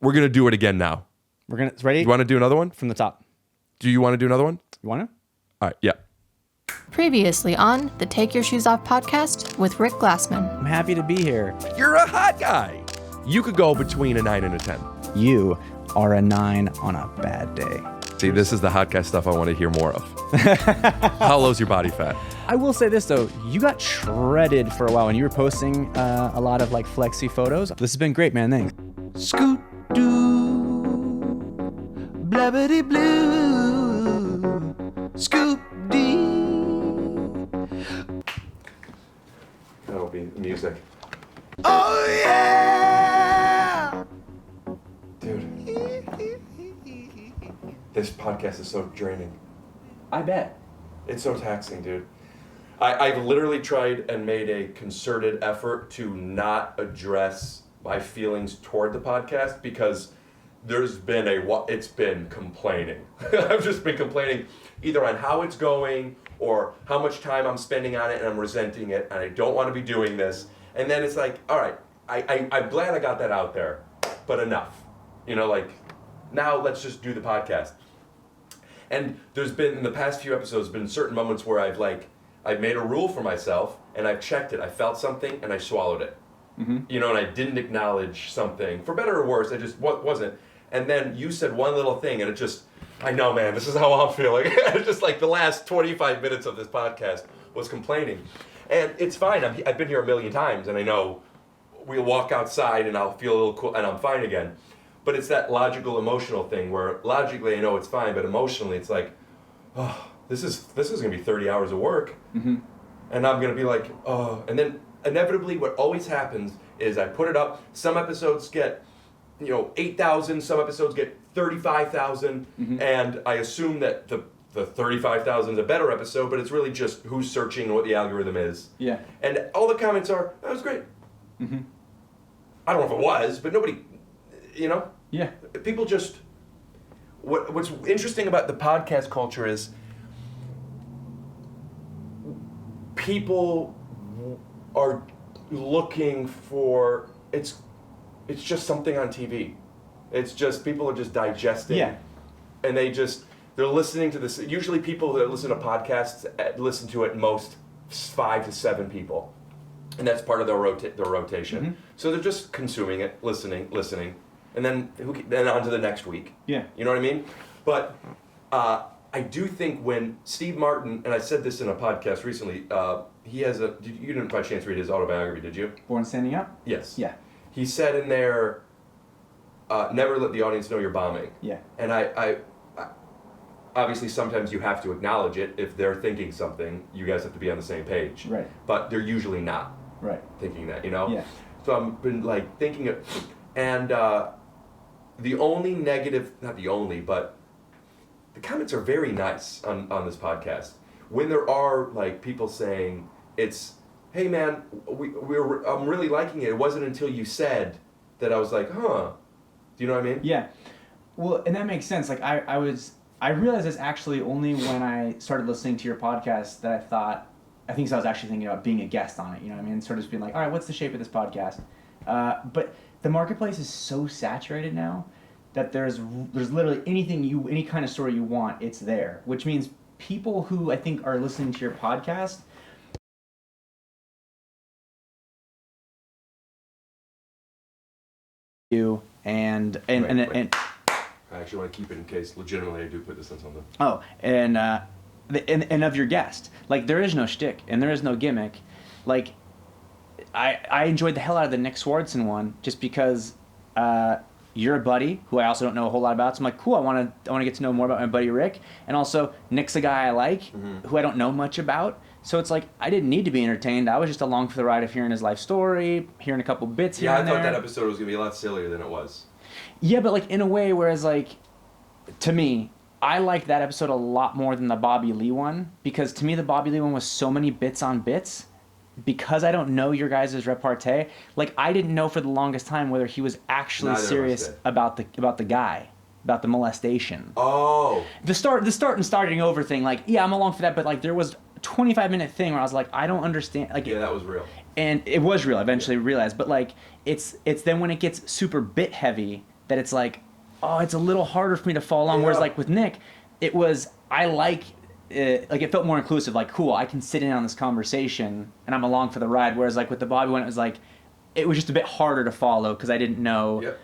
We're going to do it again now. Ready? You want to do another one? From the top. Do you want to do another one? You want to? All right, yeah. Previously on the Take Your Shoes Off podcast with Rick Glassman. I'm happy to be here. You're a hot guy. You could go between a 9 and a 10. You are a 9 on a bad day. See, this is the hot guy stuff I want to hear more of. How low's your body fat? I will say this, though. You got shredded for a while, and you were posting a lot of, like, flexy photos. This has been great, man. Thanks. Scoot-doo, blabbity-blue, scoop-dee. That'll be music. Oh, yeah! Dude. This podcast is so draining. I bet. It's so taxing, dude. I've literally tried and made a concerted effort to not address my feelings toward the podcast because it's been complaining. I've just been complaining either on how it's going or how much time I'm spending on it and I'm resenting it and I don't want to be doing this. And then it's like, all right, I'm glad I got that out there, but enough. You know, like, now let's just do the podcast. And there's been, in the past few episodes, been certain moments where I've made a rule for myself and I've checked it. I felt something and I swallowed it. Mm-hmm. You know, and I didn't acknowledge something. For better or worse, I just wasn't. And then you said one little thing and it just, I know, man, this is how I'm feeling. It's just like the last 25 minutes of this podcast was complaining. And it's fine. I've been here a million times and I know we'll walk outside and I'll feel a little cool and I'm fine again. But it's that logical, emotional thing where logically I know it's fine, but emotionally it's like, oh, this is going to be 30 hours of work. Mm-hmm. And I'm going to be like, oh. And then inevitably what always happens is I put it up. Some episodes get, 8,000. Some episodes get 35,000. Mm-hmm. And I assume that the 35,000 is a better episode, but it's really just who's searching and what the algorithm is. Yeah. And all the comments are, that was great. Mm-hmm. I don't know if it was, but nobody, Yeah. People just, what's interesting about the podcast culture is people are looking for, it's just something on TV. It's just, people are just digesting. Yeah. And they're listening to this. Usually people that listen to podcasts listen to it most 5 to 7 people. And that's part of their rotation. Mm-hmm. So they're just consuming it, listening. And then on to the next week. Yeah. You know what I mean? But I do think when Steve Martin, and I said this in a podcast recently, he has you didn't by chance read his autobiography, did you? Born Standing Up? Yes. Yeah. He said in there, never let the audience know you're bombing. Yeah. And I obviously sometimes you have to acknowledge it. If they're thinking something, you guys have to be on the same page. Right. But they're usually not. Right. Thinking that, Yeah. So I've been thinking it, and the only negative, not the only, but the comments are very nice on this podcast. When there are people saying it's, hey man, I'm really liking it. It wasn't until you said that I was like, huh. Do you know what I mean? Yeah. Well, and that makes sense. I realized this actually only when I started listening to your podcast that I think I was actually thinking about being a guest on it, you know what I mean? Sort of just being like, all right, what's the shape of this podcast? But the marketplace is so saturated now that there's literally any kind of story you want, it's there. Which means people who I think are listening to your podcast and I actually want to keep it in case legitimately I do put this on something. Oh, and of your guest. There is no shtick and there is no gimmick. I enjoyed the hell out of the Nick Swardson one just because you're a buddy who I also don't know a whole lot about. So I'm like, cool, I want to get to know more about my buddy Rick. And also Nick's a guy I like who I don't know much about. So it's I didn't need to be entertained. I was just along for the ride of hearing his life story, hearing a couple bits here and there. Yeah, I thought that episode was going to be a lot sillier than it was. Yeah, but in a way, whereas to me, I liked that episode a lot more than the Bobby Lee one, because to me the Bobby Lee one was so many bits on bits. Because I don't know your guys' repartee, I didn't know for the longest time whether he was actually serious about the guy, about the molestation. Oh. The starting over thing, yeah, I'm along for that, but there was a 25-minute thing where I was like, I don't understand. Yeah, that was real. And it was real. I eventually realized, but it's then when it gets super bit heavy that it's like, oh, it's a little harder for me to follow along. Yeah. Whereas like with Nick, it was, I like it felt more inclusive. Like, cool, I can sit in on this conversation and I'm along for the ride. Whereas like with the Bobby one, it was like, it was just a bit harder to follow because I didn't know. Yep.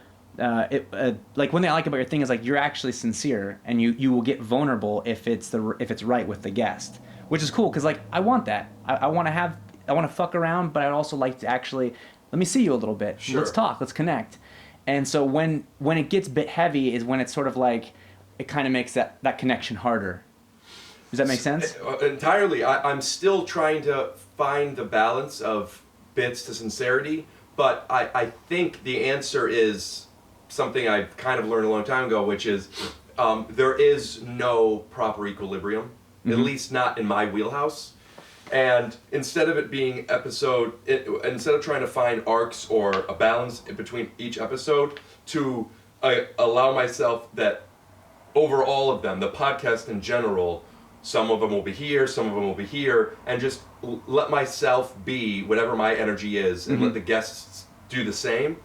Like one thing I like about your thing is like you're actually sincere and you will get vulnerable if it's right with the guest, which is cool because like I want that. I want to fuck around, but I'd also like to actually let me see you a little bit. Sure. Let's talk. Let's connect. And so when it gets a bit heavy is when it's sort of like it kind of makes that connection harder. Does that make sense? Entirely. I'm still trying to find the balance of bits to sincerity, but I think the answer is something I've kind of learned a long time ago, which is there is no proper equilibrium, at least not in my wheelhouse. And instead of it being instead of trying to find arcs or a balance in between each episode, to allow myself that over all of them, the podcast in general, some of them will be here, some of them will be here, and just let myself be whatever my energy is, and let the guests do the same.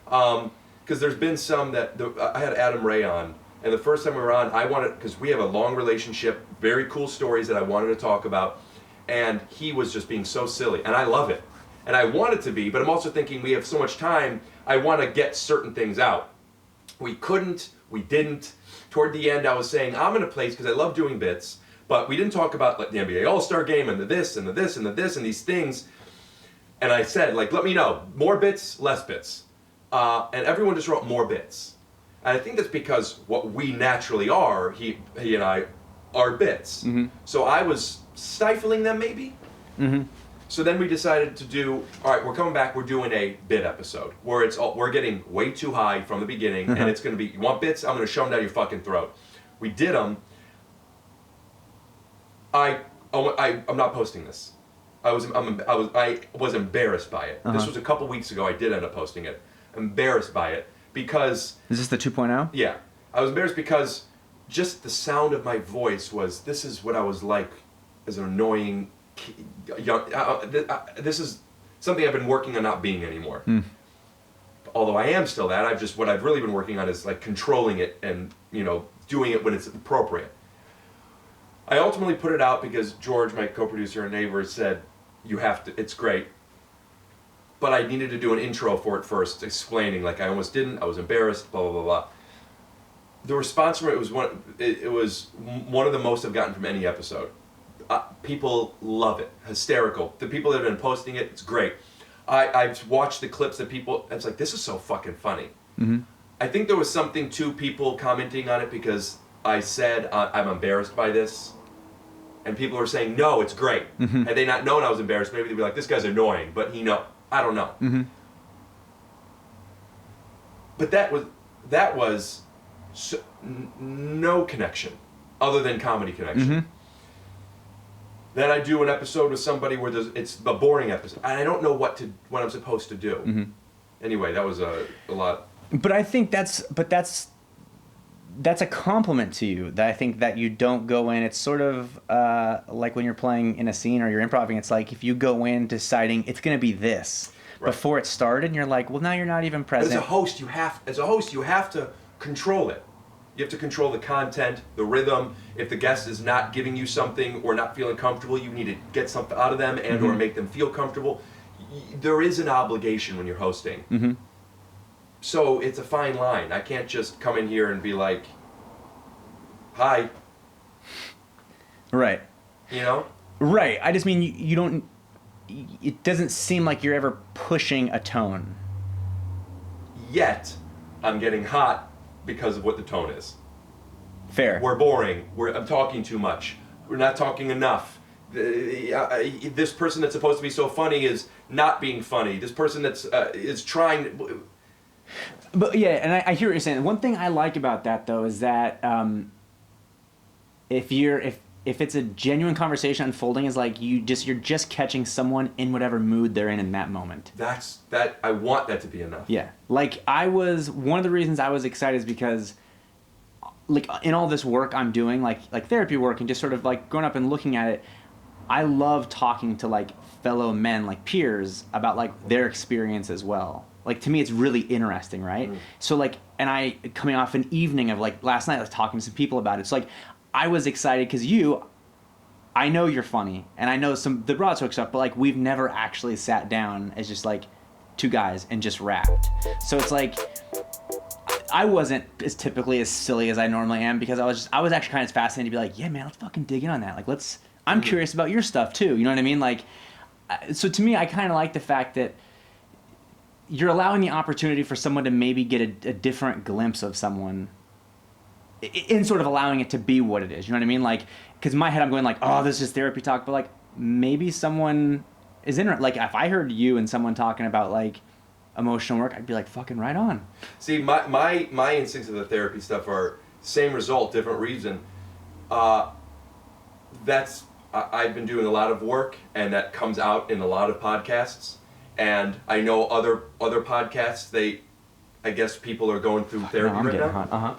Because there's been some that I had Adam Ray on, and the first time we were on, I wanted, because we have a long relationship, very cool stories that I wanted to talk about, and he was just being so silly, and I love it, and I want it to be, but I'm also thinking we have so much time, I want to get certain things out. We didn't. Toward the end, I was saying I'm in a place because I love doing bits, but we didn't talk about like the NBA All-Star Game and the this and the this and the this and these things. And I said, like, let me know, more bits, less bits. And everyone just wrote more bits. And I think that's because what we naturally are, he and I, are bits. So I was stifling them maybe. So then we decided to do, all right, we're coming back, we're doing a bit episode where we're getting way too high from the beginning, and it's going to be, you want bits? I'm going to shove them down your fucking throat. We did them. I'm not posting this. I was embarrassed by it. This was a couple weeks ago. I did end up posting it. Embarrassed by it because. Is this the 2.0? Yeah, I was embarrassed because just the sound of my voice was. This is what I was like as an annoying young. This is something I've been working on not being anymore. Although I am still that. What I've really been working on is like controlling it and doing it when it's appropriate. I ultimately put it out because George, my co-producer and neighbor, said, you have to, it's great. But I needed to do an intro for it first, explaining, like I almost didn't, I was embarrassed, blah, blah, blah, blah. The response from it was one of the most I've gotten from any episode. People love it, hysterical. The people that have been posting it, it's great. I've watched the clips that people, it's like, this is so fucking funny. I think there was something to people commenting on it because I said, I'm embarrassed by this. And people were saying, no, it's great. Had they not known I was embarrassed, maybe they'd be like, this guy's annoying, but I don't know. But that was no connection other than comedy connection. Then I do an episode with somebody where it's a boring episode, and I don't know what I'm supposed to do. Anyway, that was a lot. But I think that's a compliment to you, that I think that you don't go in. It's sort of like when you're playing in a scene or you're improvising, it's like if you go in deciding it's going to be this before it started, and you're like, well, now you're not even present. But as a host, you have to control it. You have to control the content, the rhythm. If the guest is not giving you something or not feeling comfortable, you need to get something out of them and or make them feel comfortable. There is an obligation when you're hosting. So it's a fine line. I can't just come in here and be like, hi. Right. Right. I just mean you don't, it doesn't seem like you're ever pushing a tone. Yet, I'm getting hot because of what the tone is. Fair. We're boring. I'm talking too much. We're not talking enough. This person that's supposed to be so funny is not being funny. This person that's is trying. But yeah, and I hear what you're saying. One thing I like about that though is that if it's a genuine conversation unfolding, is like you're just catching someone in whatever mood they're in that moment. I want that to be enough. Yeah, like one of the reasons I was excited is because, like in all this work I'm doing, like therapy work and just sort of like growing up and looking at it, I love talking to like fellow men, like peers, about like their experience as well. Like, to me, it's really interesting, right? So, like, and I, coming off an evening of, like, last night, I was talking to some people about it. So, like, I was excited because I know you're funny, and I know the broad stroke stuff, but, like, we've never actually sat down as just, like, two guys and just rapped. So it's like, I wasn't as typically as silly as I normally am, because I was actually kind of fascinated to be like, yeah, man, let's fucking dig in on that. Like, I'm curious about your stuff too. You know what I mean? Like, so to me, I kind of like the fact that you're allowing the opportunity for someone to maybe get a different glimpse of someone in sort of allowing it to be what it is. You know what I mean? Like, because in my head I'm going like, oh, this is therapy talk, but like maybe someone is like, if I heard you and someone talking about like emotional work, I'd be like, fucking right on. See, my instincts of the therapy stuff are same result, different reason. I've been doing a lot of work, and that comes out in a lot of podcasts. And I know other podcasts, I guess people are going through therapy right now. Uh-huh.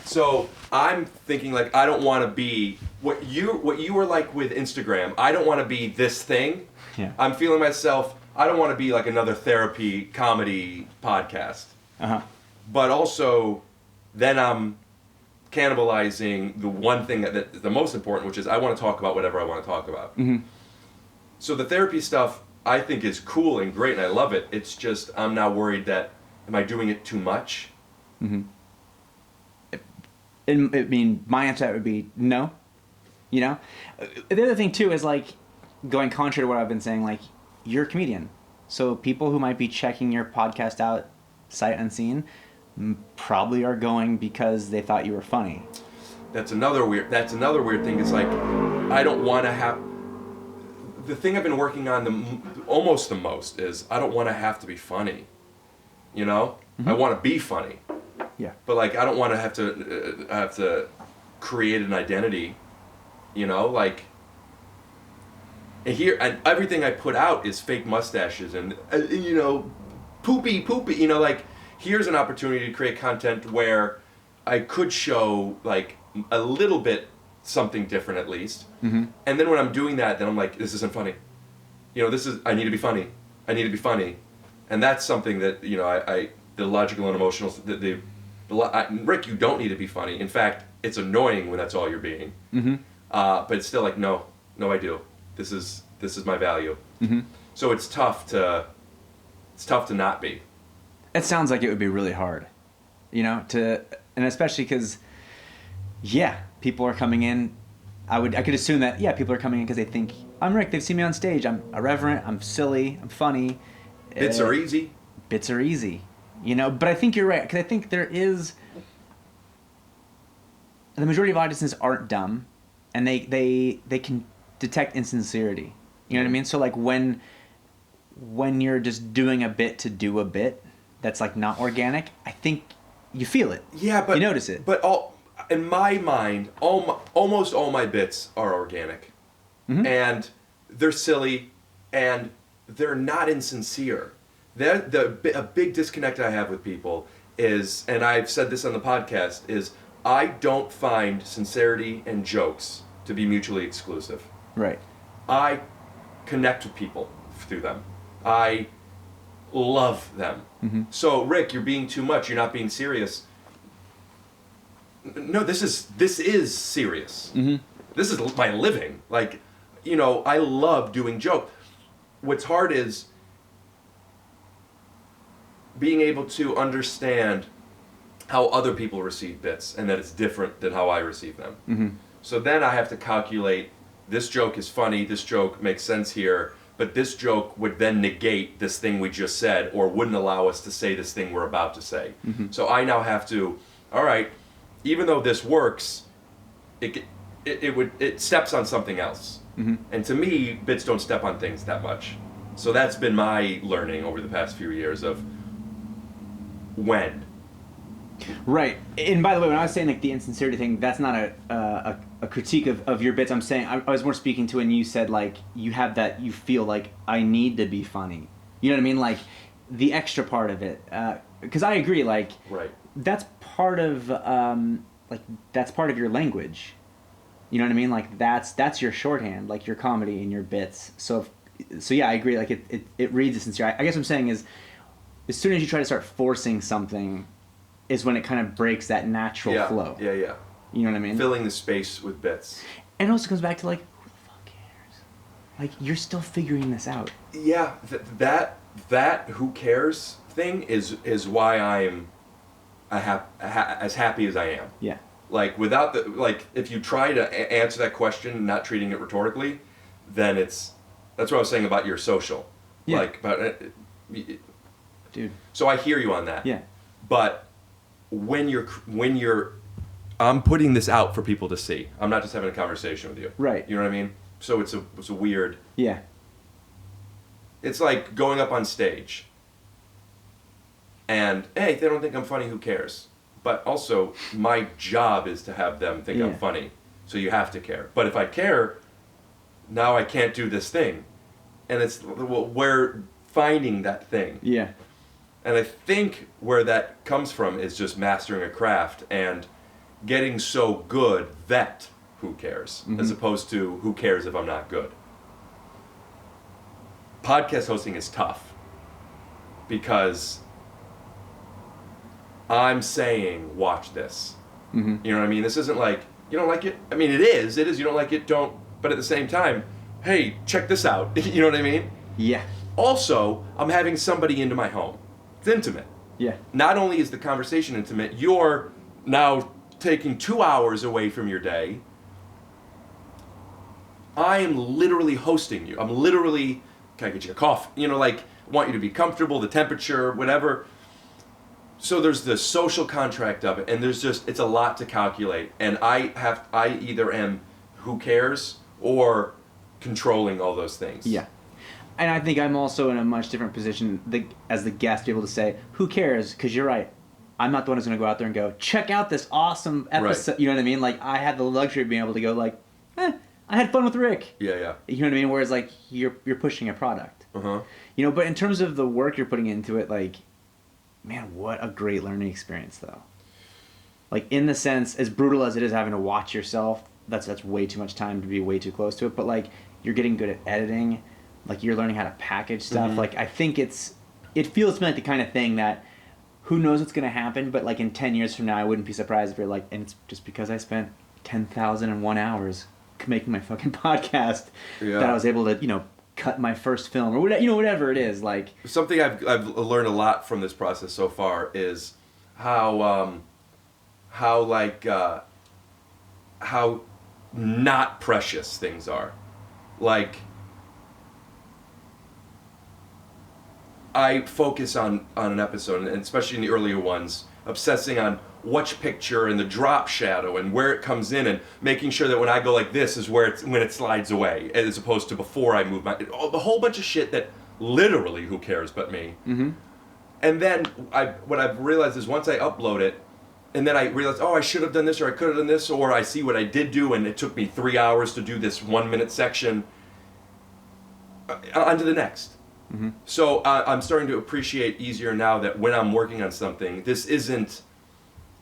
So I'm thinking like, I don't want to be what you were like with Instagram. I don't want to be this thing. Yeah. I'm feeling myself. I don't want to be like another therapy comedy podcast. Uh-huh. But also, then I'm cannibalizing the one thing that the most important, which is I want to talk about whatever I want to talk about. Mm-hmm. So the therapy stuff I think is cool and great, and I love it. It's just I'm now worried that am I doing it too much? Mm-hmm. I mean, my answer would be no. You know, the other thing too is like going contrary to what I've been saying. Like, you're a comedian, so people who might be checking your podcast out sight unseen probably are going because they thought you were funny. That's another weird thing. It's like I don't want to have. The thing I've been working on almost the most is I don't want to have to be funny. You know, I want to be funny. Yeah. But like I don't want to have to create an identity. You know, like. And everything I put out is fake mustaches and you know, poopy. You know, like here's an opportunity to create content where I could show like a little bit something different at least. Mm-hmm. And then when I'm doing that, then I'm like, this isn't funny. You know, I need to be funny. And that's something that, you know, the logical and emotional, Rick, you don't need to be funny. In fact, it's annoying when that's all you're being. Mm-hmm. But it's still like, no, I do. This is my value. Mm-hmm. So it's tough to not be. It sounds like it would be really hard, you know, and especially because, yeah, people are coming in. I could assume that, yeah, people are coming in because they think I'm Rick. They've seen me on stage. I'm irreverent. I'm silly. I'm funny. Bits are easy. Bits are easy, you know. But I think you're right, because I think the majority of audiences aren't dumb, and they can detect insincerity. You know what I mean? So like when you're just doing a bit to do a bit that's like not organic, I think you feel it. Yeah, but you notice it. But in my mind, almost all my bits are organic, and they're silly, and they're not insincere. A big disconnect I have with people is, and I've said this on the podcast, is I don't find sincerity and jokes to be mutually exclusive. Right. I connect with people through them. I love them. Mm-hmm. So, Rick, you're being too much. You're not being serious. No, this is serious. Mm-hmm. This is my living. Like, you know, I love doing jokes. What's hard is being able to understand how other people receive bits and that it's different than how I receive them. Mm-hmm. So then I have to calculate, this joke is funny, this joke makes sense here, but this joke would then negate this thing we just said or wouldn't allow us to say this thing we're about to say. Mm-hmm. So I now have to, all right, even though this works, it steps on something else. Mm-hmm. And to me, bits don't step on things that much. So that's been my learning over the past few years of when. Right. And by the way, when I was saying like the insincerity thing, that's not a critique of your bits. I'm saying I was more speaking to when you said like you have that, you feel like I need to be funny. You know what I mean? Like the extra part of it. Because I agree. Like right. That's part of that's part of your language. You know what I mean? Like that's your shorthand, like your comedy and your bits. So yeah, I agree. Like it reads as sincere. I guess what I'm saying is as soon as you try to start forcing something, is when it kind of breaks that natural flow. Yeah. You know what I mean? Filling the space with bits. And it also comes back to like, who the fuck cares? Like, you're still figuring this out. Yeah, that who cares thing is why I'm as happy as I am. Yeah. Like, without the, like, if you try to answer that question not treating it rhetorically, then that's what I was saying about your social. Yeah. Like, about Dude. So I hear you on that. Yeah. But when you're I'm putting this out for people to see. I'm not just having a conversation with you. Right. You know what I mean? So it's a weird. Yeah. It's like going up on stage. And hey, if they don't think I'm funny, who cares? But also, my job is to have them think I'm funny. So you have to care. But if I care, now I can't do this thing. And it's, well, we're finding that thing. Yeah. And I think where that comes from is just mastering a craft and getting so good that who cares, as opposed to who cares if I'm not good. Podcast hosting is tough because I'm saying, watch this. You know what I mean? This isn't like, you don't like it? I mean, it is, you don't like it, don't. But at the same time, hey, check this out. You know what I mean? Yeah. Also, I'm having somebody into my home. It's intimate. Yeah. Not only is the conversation intimate, you're now taking 2 hours away from your day. I am literally hosting you. I'm literally, can I get you a coffee? You know, like, want you to be comfortable, the temperature, whatever. So there's the social contract of it, and there's just, it's a lot to calculate. And I either am who cares or controlling all those things. Yeah. And I think I'm also in a much different position as the guest to be able to say, who cares? Because you're right. I'm not the one who's going to go out there and go, check out this awesome episode. Right. You know what I mean? Like, I had the luxury of being able to go like, I had fun with Rick. Yeah. You know what I mean? Whereas, like, you're pushing a product. Uh-huh. You know, but in terms of the work you're putting into it, like, man, what a great learning experience, though. Like, in the sense, as brutal as it is having to watch yourself, that's way too much time to be way too close to it. But, like, you're getting good at editing. Like, you're learning how to package stuff. Like, I think it feels to me like the kind of thing that who knows what's going to happen, but, like, in 10 years from now, I wouldn't be surprised if you're like, and it's just because I spent 10,001 hours making my fucking podcast that I was able to, you know, cut my first film or whatever, you know, whatever it is. Like, something I've learned a lot from this process so far is how not precious things are. Like, I focus on an episode, and especially in the earlier ones, obsessing on which picture and the drop shadow and where it comes in, and making sure that when I go like this is where when it slides away, as opposed to before I move my, a whole bunch of shit that literally who cares but me. And then what I've realized is once I upload it, and then I realize, oh, I should have done this, or I could have done this, or I see what I did do, and it took me 3 hours to do this 1 minute section. On to the next. So I'm starting to appreciate easier now that when I'm working on something, this isn't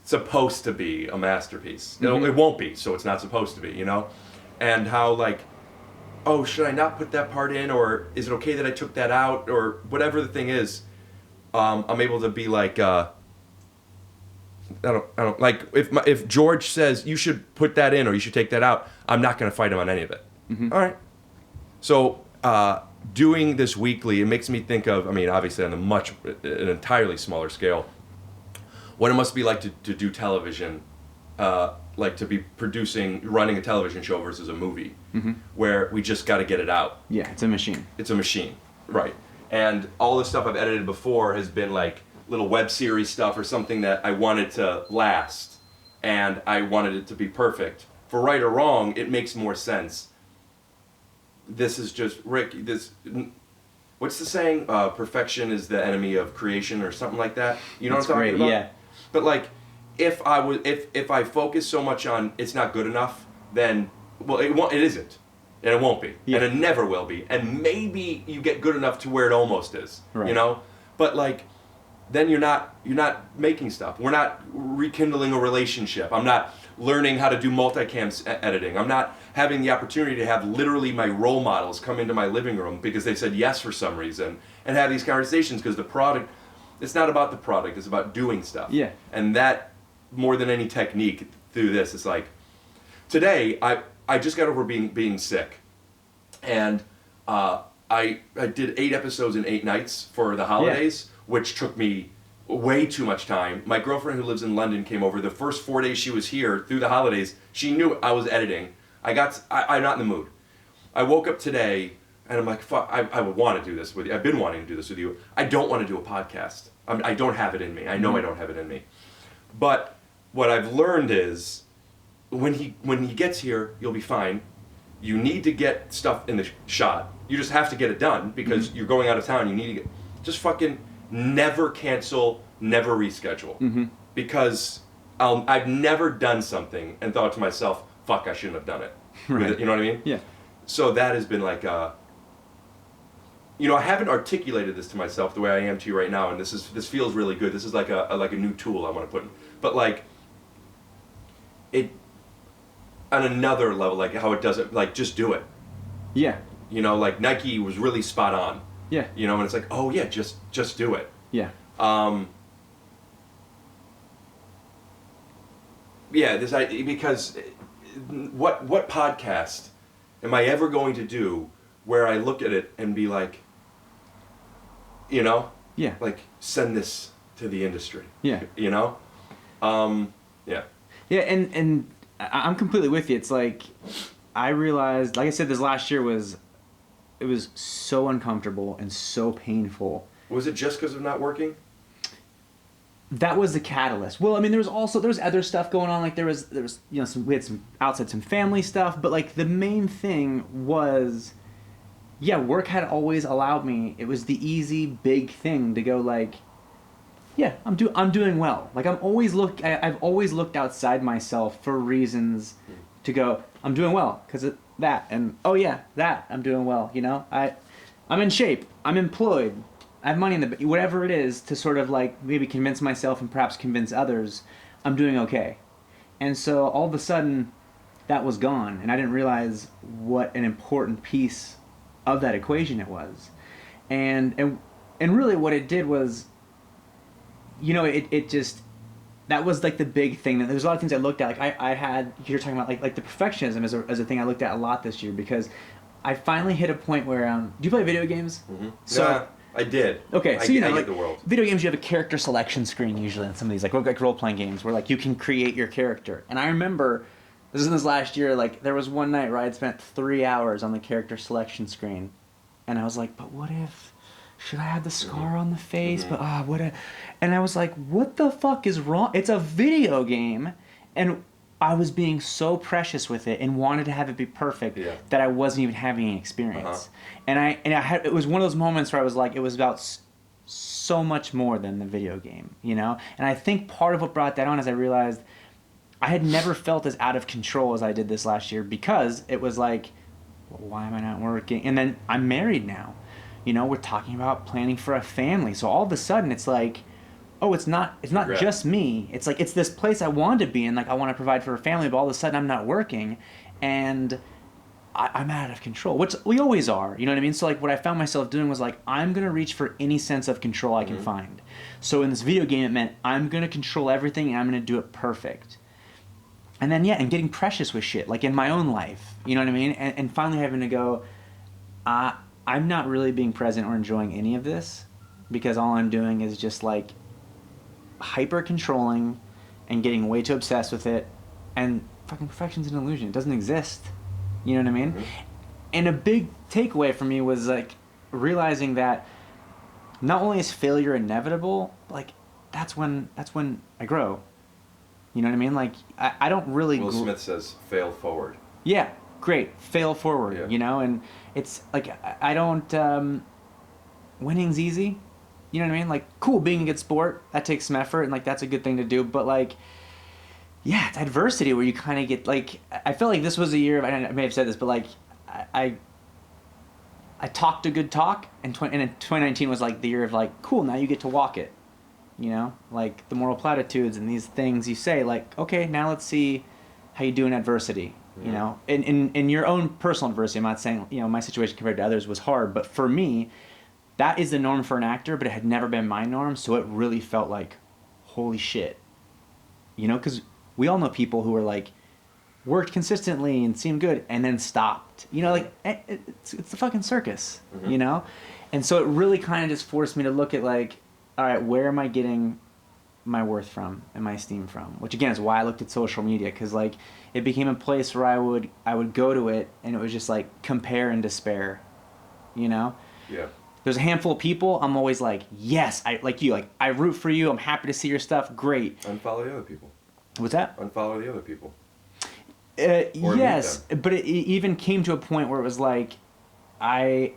supposed to be a masterpiece. It won't be, so it's not supposed to be, you know? And how, like, oh, should I not put that part in, or is it okay that I took that out, or whatever the thing is, I'm able to be like, I don't like, if George says you should put that in or you should take that out, I'm not going to fight him on any of it. All right. So, doing this weekly, it makes me think of, I mean, obviously on an entirely smaller scale, what it must be like to do television, like to be running a television show versus a movie, where we just got to get it out. Yeah, it's a machine. It's a machine, right. And all the stuff I've edited before has been like little web series stuff or something that I wanted to last, and I wanted it to be perfect. For right or wrong, it makes more sense. This is just, Rick, what's the saying? Perfection is the enemy of creation, or something like that. You know what I'm talking about? Yeah. But like, if I focus so much on it's not good enough, then, well, it isn't. And it won't be. Yeah. And it never will be. And maybe you get good enough to where it almost is. Right. You know? But like, then you're not making stuff. We're not rekindling a relationship. I'm not learning how to do multicam editing. I'm not having the opportunity to have literally my role models come into my living room because they said yes for some reason, and have these conversations because the product, It's not about the product. It's about doing stuff. Yeah. And that, more than any technique through this, it's like, today I just got over being sick, and I did 8 episodes in 8 nights for the holidays, which took me way too much time. My girlfriend who lives in London came over. The first 4 days she was here through the holidays, she knew I was editing. I'm not in the mood. I woke up today and I'm like, fuck, I would want to do this with you. I've been wanting to do this with you. I don't want to do a podcast. I don't have it in me. I know I don't have it in me. But what I've learned is when he gets here, you'll be fine. You need to get stuff in the shot. You just have to get it done because you're going out of town. You need to just fucking never cancel, never reschedule. Because I've never done something and thought to myself, fuck, I shouldn't have done it. Right. You know what I mean? Yeah. So that has been like I haven't articulated this to myself the way I am to you right now, and this feels really good. This is like a new tool I want to put in. But like it on another level, like how it doesn't, like, just do it. Yeah. You know, like Nike was really spot on. Yeah. You know, and it's like, oh yeah, just do it. Yeah. Yeah, because what podcast am I ever going to do where I look at it and be like, you know, Yeah. like, send this to the industry. Yeah. You know, yeah. Yeah, and I'm completely with you. It's like I realized, like I said, this last year was so uncomfortable and so painful. Was it just because of not working? That was the catalyst. Well, I mean, there was other stuff going on. Like there was we had some family stuff, but like the main thing was, yeah, work had always allowed me. It was the easy big thing to go like, yeah, I'm doing well. Like I've always looked outside myself for reasons to go, I'm doing well because of that, and oh yeah, that I'm doing well. You know, I'm in shape. I'm employed. I have money in the whatever it is to sort of like maybe convince myself and perhaps convince others I'm doing okay. And so all of a sudden that was gone, and I didn't realize what an important piece of that equation it was. And really what it did was, you know, it just, that was like the big thing. There was a lot of things I looked at. Like I had, you're talking about like the perfectionism as a thing I looked at a lot this year, because I finally hit a point where do you play video games? Mm-hmm. So yeah, I did. Okay, so you know, like the world. Video games, you have a character selection screen usually in some of these like role-playing games where like you can create your character. And I remember this was in this last year, like there was one night where I had spent 3 hours on the character selection screen, and I was like, but what if, should I have the scar on the face? But and I was like, what the fuck is wrong? It's a video game, and I was being so precious with it and wanted to have it be perfect that I wasn't even having an experience. And I had, it was one of those moments where I was like, it was about so much more than the video game, you know? And I think part of what brought that on is I realized I had never felt as out of control as I did this last year, because it was like, well, why am I not working? And then I'm married now. You know, we're talking about planning for a family. So all of a sudden it's like, oh, it's not just me. It's like, it's this place I want to be in. Like I want to provide for a family, but all of a sudden I'm not working, and I'm out of control, which we always are. You know what I mean? So like what I found myself doing was like, I'm going to reach for any sense of control I can find. So in this video game, it meant I'm going to control everything and I'm going to do it perfect. And then, and getting precious with shit, like in my own life, you know what I mean? And finally having to go, I'm not really being present or enjoying any of this, because all I'm doing is just like hyper controlling and getting way too obsessed with it, and fucking perfection's an illusion. It doesn't exist. You know what I mean? And a big takeaway for me was like realizing that not only is failure inevitable, like that's when I grow. You know what I mean? Like I don't really Will Smith says fail forward. Yeah, great. Fail forward, Yeah. you know? And it's like I don't winning's easy. You know what I mean? Like, cool, being a good sport, that takes some effort, and like that's a good thing to do. But like, yeah, it's adversity where you kind of get like, I feel like this was a year of, I may have said this, but like, I talked a good talk, and 2019 was like the year of like, cool, now you get to walk it. You know, like the moral platitudes and these things you say, like, okay, now let's see how you do in adversity. You know, in your own personal adversity. I'm not saying, you know, my situation compared to others was hard, but for me, that is the norm for an actor, but it had never been my norm, so it really felt like, holy shit. You know, because we all know people who are like, worked consistently and seemed good, and then stopped. You know, like, it's the fucking circus, you know? And so it really kind of just forced me to look at, like, all right, where am I getting my worth from and my esteem from? Which, again, is why I looked at social media, because, like, it became a place where I would go to it, and it was just, like, compare and despair, you know? Yeah. There's a handful of people, I'm always like, yes, I root for you, I'm happy to see your stuff, great. Unfollow the other people. What's that? Unfollow the other people. Yes, but it even came to a point where it was like, I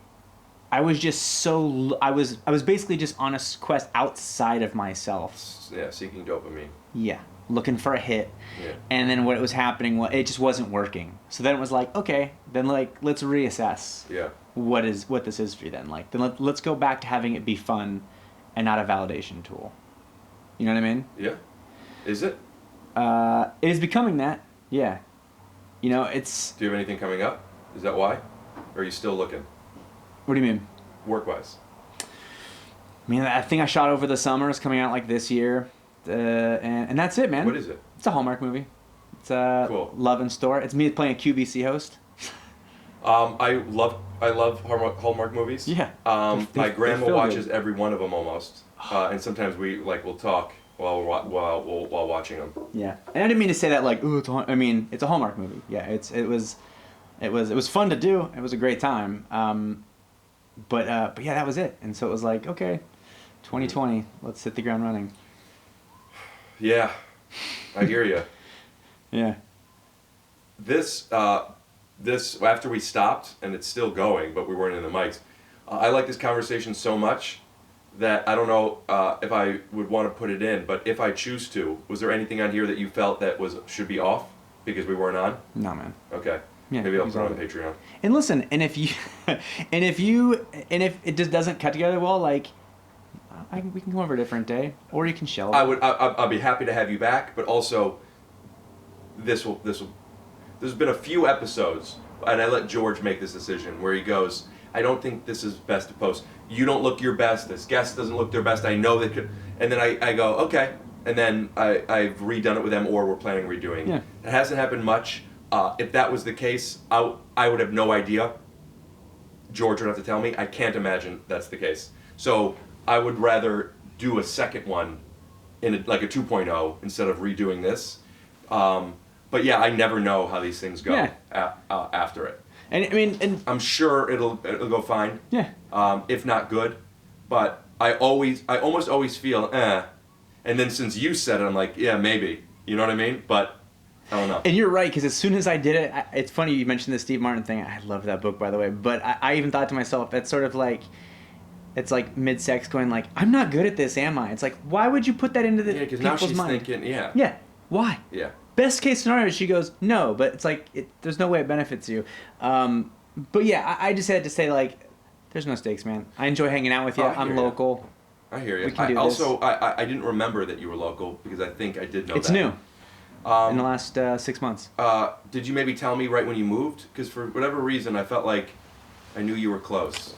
was just so, I was basically just on a quest outside of myself. Yeah, seeking dopamine. Yeah, looking for a hit. Yeah. And then what was happening, it just wasn't working. So then it was like, okay, then like, let's reassess. Yeah. What this is for you then. Like, then let's go back to having it be fun and not a validation tool. You know what I mean? Yeah. Is it? It is becoming that. Yeah. You know, it's... Do you have anything coming up? Is that why? Or are you still looking? What do you mean? Work-wise. I mean, that thing I shot over the summer is coming out like this year. And that's it, man. What is it? It's a Hallmark movie. It's Cool. Love in Store. It's me playing a QVC host. I love Hallmark movies. Yeah. My grandma feel watches good. every one of them almost, and sometimes we'll talk while watching them. Yeah, and I didn't mean to say that like, ooh, it's a Hallmark movie. Yeah, it was fun to do. It was a great time. But yeah, that was it. And so it was like, okay, 2020, let's hit the ground running. Yeah, I hear you. Yeah. This after we stopped, and it's still going, but we weren't in the mics. I like this conversation so much that I don't know if I would want to put it in, but if I choose to, was there anything on here that you felt that should be off because we weren't on? No, man. Okay. Yeah, Maybe I'll put it on exactly. Patreon. And listen, and if it just doesn't cut together well, like, we can come over a different day, or you can shelve. I'll be happy to have you back, but also, there's been a few episodes, and I let George make this decision where he goes, I don't think this is best to post. You don't look your best. This guest doesn't look their best. I know they could. And then I go, okay. And then I've redone it with them, or we're planning redoing. Yeah. It hasn't happened much. If that was the case, I would have no idea. George would have to tell me. I can't imagine that's the case. So I would rather do a second one in like a 2.0 instead of redoing this. But yeah, I never know how these things go after it. And I mean, and I'm sure it'll go fine. yeah. If not good, but I almost always feel and then since you said it, I'm like, yeah, maybe. You know what I mean? But I don't know. And you're right, because as soon as I did it, it's funny you mentioned the Steve Martin thing. I love that book, by the way. But I even thought to myself, that's sort of like, it's like mid-sex going like, I'm not good at this, am I? It's like, why would you put that into the because people's now she's mind? thinking, yeah. Yeah, why? Yeah. Best case scenario, she goes, no, but it's like, there's no way it benefits you. But yeah, I just had to say, like, there's no stakes, man. I enjoy hanging out with you. Oh, I I'm hear ya. local. I hear you. We can do this. I didn't remember that you were local because I think I did know It's that. new. In the last 6 months. Did you maybe tell me right when you moved? Because for whatever reason, I felt like I knew you were close.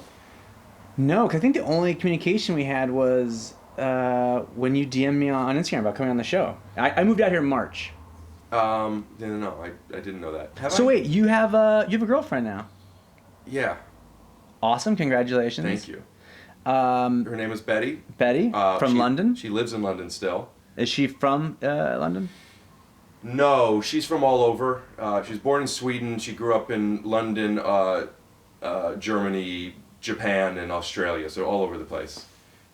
No, because I think the only communication we had was when you DM'd me on Instagram about coming on the show. I moved out here in March. No, I didn't know that. Have So I? wait, you have a girlfriend now? Yeah. Awesome, congratulations. Thank you. Um, Her name is Betty. Betty from London. She lives in London still. Is she from London? No, she's from all over. She was born in Sweden. She grew up in London, Germany, Japan, and Australia. So all over the place.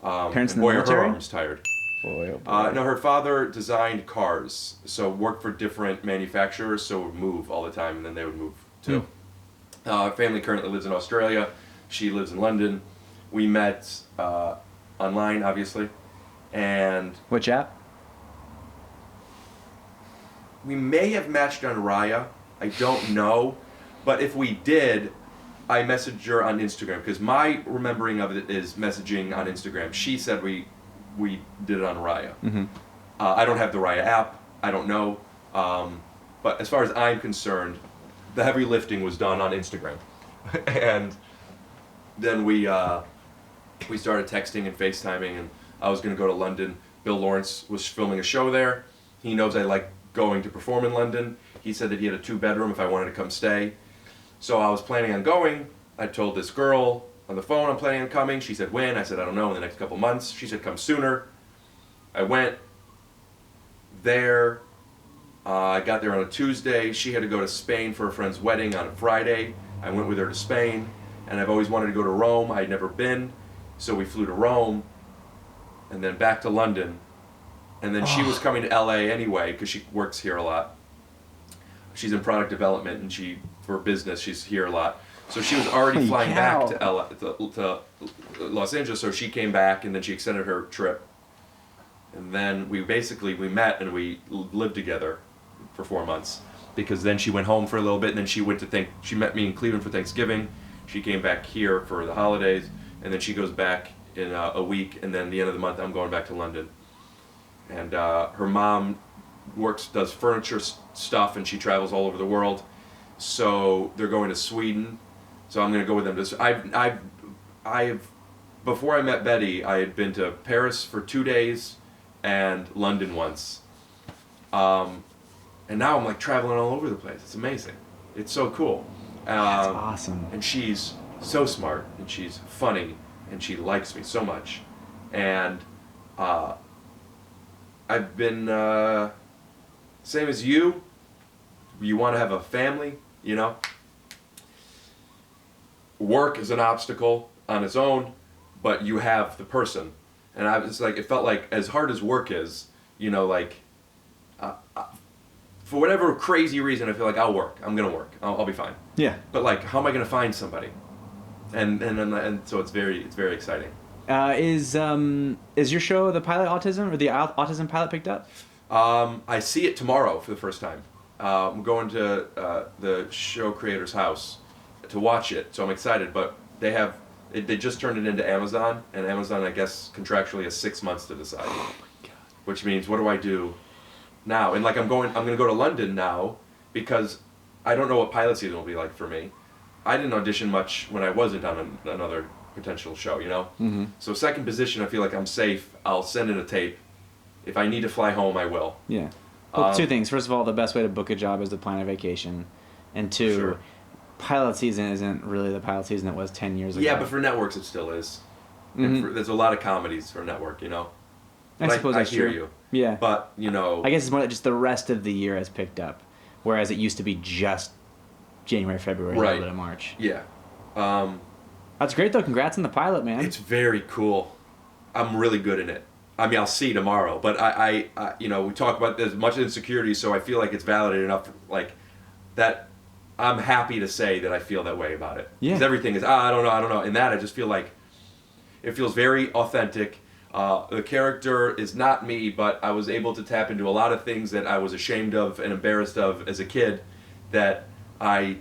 Parents in the boy, military? her arm's tired. Boy, oh boy. No, her father designed cars, so worked for different manufacturers, so would move all the time, and then they would move too. Her family currently lives in Australia. She lives in London. We met online, obviously, and Which app? we may have matched on Raya. I don't know, but if we did, I messaged her on Instagram because my remembering of it is messaging on Instagram. She said we did it on Raya. Mm-hmm. I don't have the Raya app. I don't know, but as far as I'm concerned, the heavy lifting was done on Instagram, and then we we started texting and FaceTiming, and I was going to go to London. Bill Lawrence was filming a show there. He knows I like going to perform in London. He said that he had a 2-bedroom if I wanted to come stay. So I was planning on going. I told this girl on the phone I'm planning on coming. She said, when? I said, I don't know, in the next couple months. She said, come sooner. I went there. I got there on a Tuesday. She had to go to Spain for a friend's wedding on a Friday. I went with her to Spain, and I've always wanted to go to Rome. I had never been, so we flew to Rome, and then back to London. And then she was coming to LA anyway, because she works here a lot. She's in product development, and for business, she's here a lot. So she was already flying back to to Los Angeles, so she came back, and then she extended her trip. And then we met, and we lived together for 4 months, because then she went home for a little bit, and then she met me in Cleveland for Thanksgiving. She came back here for the holidays, and then she goes back in a week, and then the end of the month I'm going back to London. And her mom does furniture stuff, and she travels all over the world. So they're going to Sweden. So I'm going to go with them. I've before I met Betty, I had been to Paris for 2 days and London once. And now I'm like traveling all over the place. It's amazing. It's so cool. That's awesome. And she's so smart, and she's funny, and she likes me so much. And I've been, same as you want to have a family, you know? Work is an obstacle on its own, but you have the person. And it felt like, as hard as work is, you know, like, for whatever crazy reason, I feel like I'll work. I'm going to work. I'll be fine. Yeah. But like, how am I going to find somebody? And so it's very exciting. Is your show the pilot autism, or the autism pilot picked up? I see it tomorrow for the first time. I'm going to the show creator's house to watch it, so I'm excited. But they just turned it into Amazon, and Amazon, I guess, contractually has 6 months to decide. Oh my God. Which means, what do I do now? And like, I'm going to go to London now, because I don't know what pilot season will be like for me. I didn't audition much when I wasn't on another potential show, you know? Mm-hmm. So second position, I feel like I'm safe. I'll send in a tape. If I need to fly home, I will. Yeah. Well, 2 things. First of all, the best way to book a job is to plan a vacation. And 2, Sure. pilot season isn't really the pilot season it was 10 years ago. Yeah, but for networks it still is. Mm-hmm. There's a lot of comedies for network, you know? I suppose that's hear true. you. Yeah. But, you know... I guess it's more that just the rest of the year has picked up, whereas it used to be just January, February, right. a little bit of March. Yeah. That's great, though. Congrats on the pilot, man. It's very cool. I'm really good in it. I mean, I'll see tomorrow, but I you know, we talk about there's much insecurity, so I feel like it's validated enough, like, that I'm happy to say that I feel that way about it. Yeah. Because everything is, I don't know. In that, I just feel like it feels very authentic. The character is not me, but I was able to tap into a lot of things that I was ashamed of and embarrassed of as a kid that I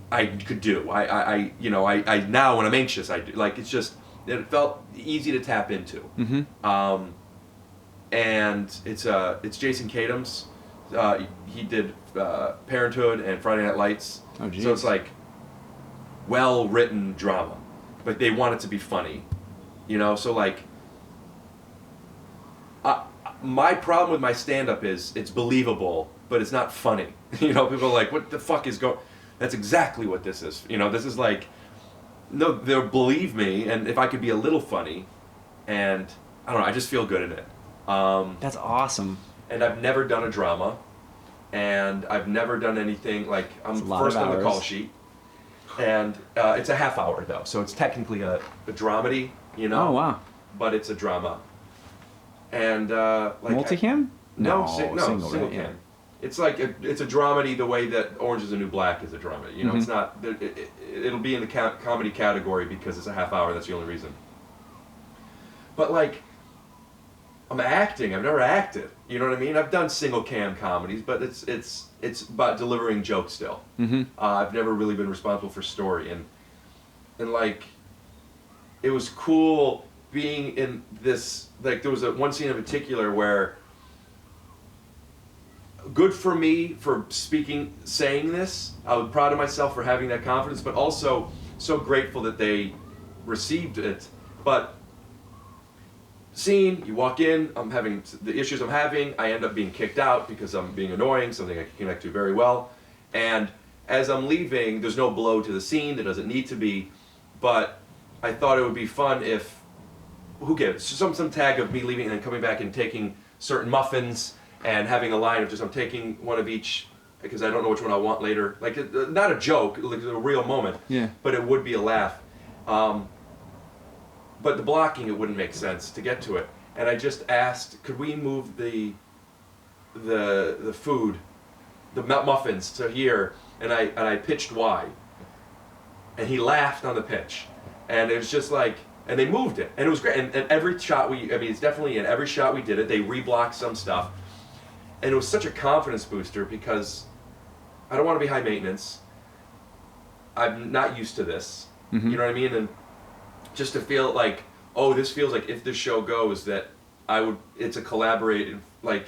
could do. I now when I'm anxious, I do. Like, it's just, it felt easy to tap into. Mm-hmm. And it's Jason Katims. He did Parenthood and Friday Night Lights. Oh, geez. So it's like well-written drama, but they want it to be funny, you know. So like, my problem with my stand-up is it's believable, but it's not funny. You know, people are like, "What the fuck is going?" That's exactly what this is. You know, this is like, no, they'll believe me, and if I could be a little funny, and I don't know, I just feel good in it. That's awesome. And I've never done a drama, and I've never done anything like, I'm first on the call sheet, and it's a half hour though, so it's technically a dramedy, you know. Oh wow. But it's a drama. And like Multicam? No, single cam. right? Yeah. It's like it's a dramedy the way that Orange Is the New Black is a dramedy. You know, Mm-hmm. it's not. It'll be in the comedy category because it's a half hour. That's the only reason. But like, I'm acting. I've never acted. You know what I mean? I've done single cam comedies, but it's about delivering jokes still. Mm-hmm. I've never really been responsible for story, and like, it was cool being in this. Like, there was one scene in particular where, good for me for saying this. I was proud of myself for having that confidence, but also so grateful that they received it, But scene, you walk in, I'm having the issues I'm having, I end up being kicked out because I'm being annoying, something I can connect to very well. And as I'm leaving, there's no blow to the scene, there doesn't need to be, but I thought it would be fun if, who gives, some tag of me leaving and then coming back and taking certain muffins and having a line of just I'm taking one of each because I don't know which one I want later. Like, not a joke, like a real moment, Yeah. but it would be a laugh. But the blocking, it wouldn't make sense to get to it. And I just asked, could we move the food, the muffins to here? And I pitched why. And he laughed on the pitch. And it was just like, and they moved it. And it was great. And every shot it's definitely in every shot we did it, they reblocked some stuff. And it was such a confidence booster because I don't want to be high maintenance. I'm not used to this. Mm-hmm. You know what I mean? And just to feel like, oh, this feels like if this show goes, that it's a collaborative, like,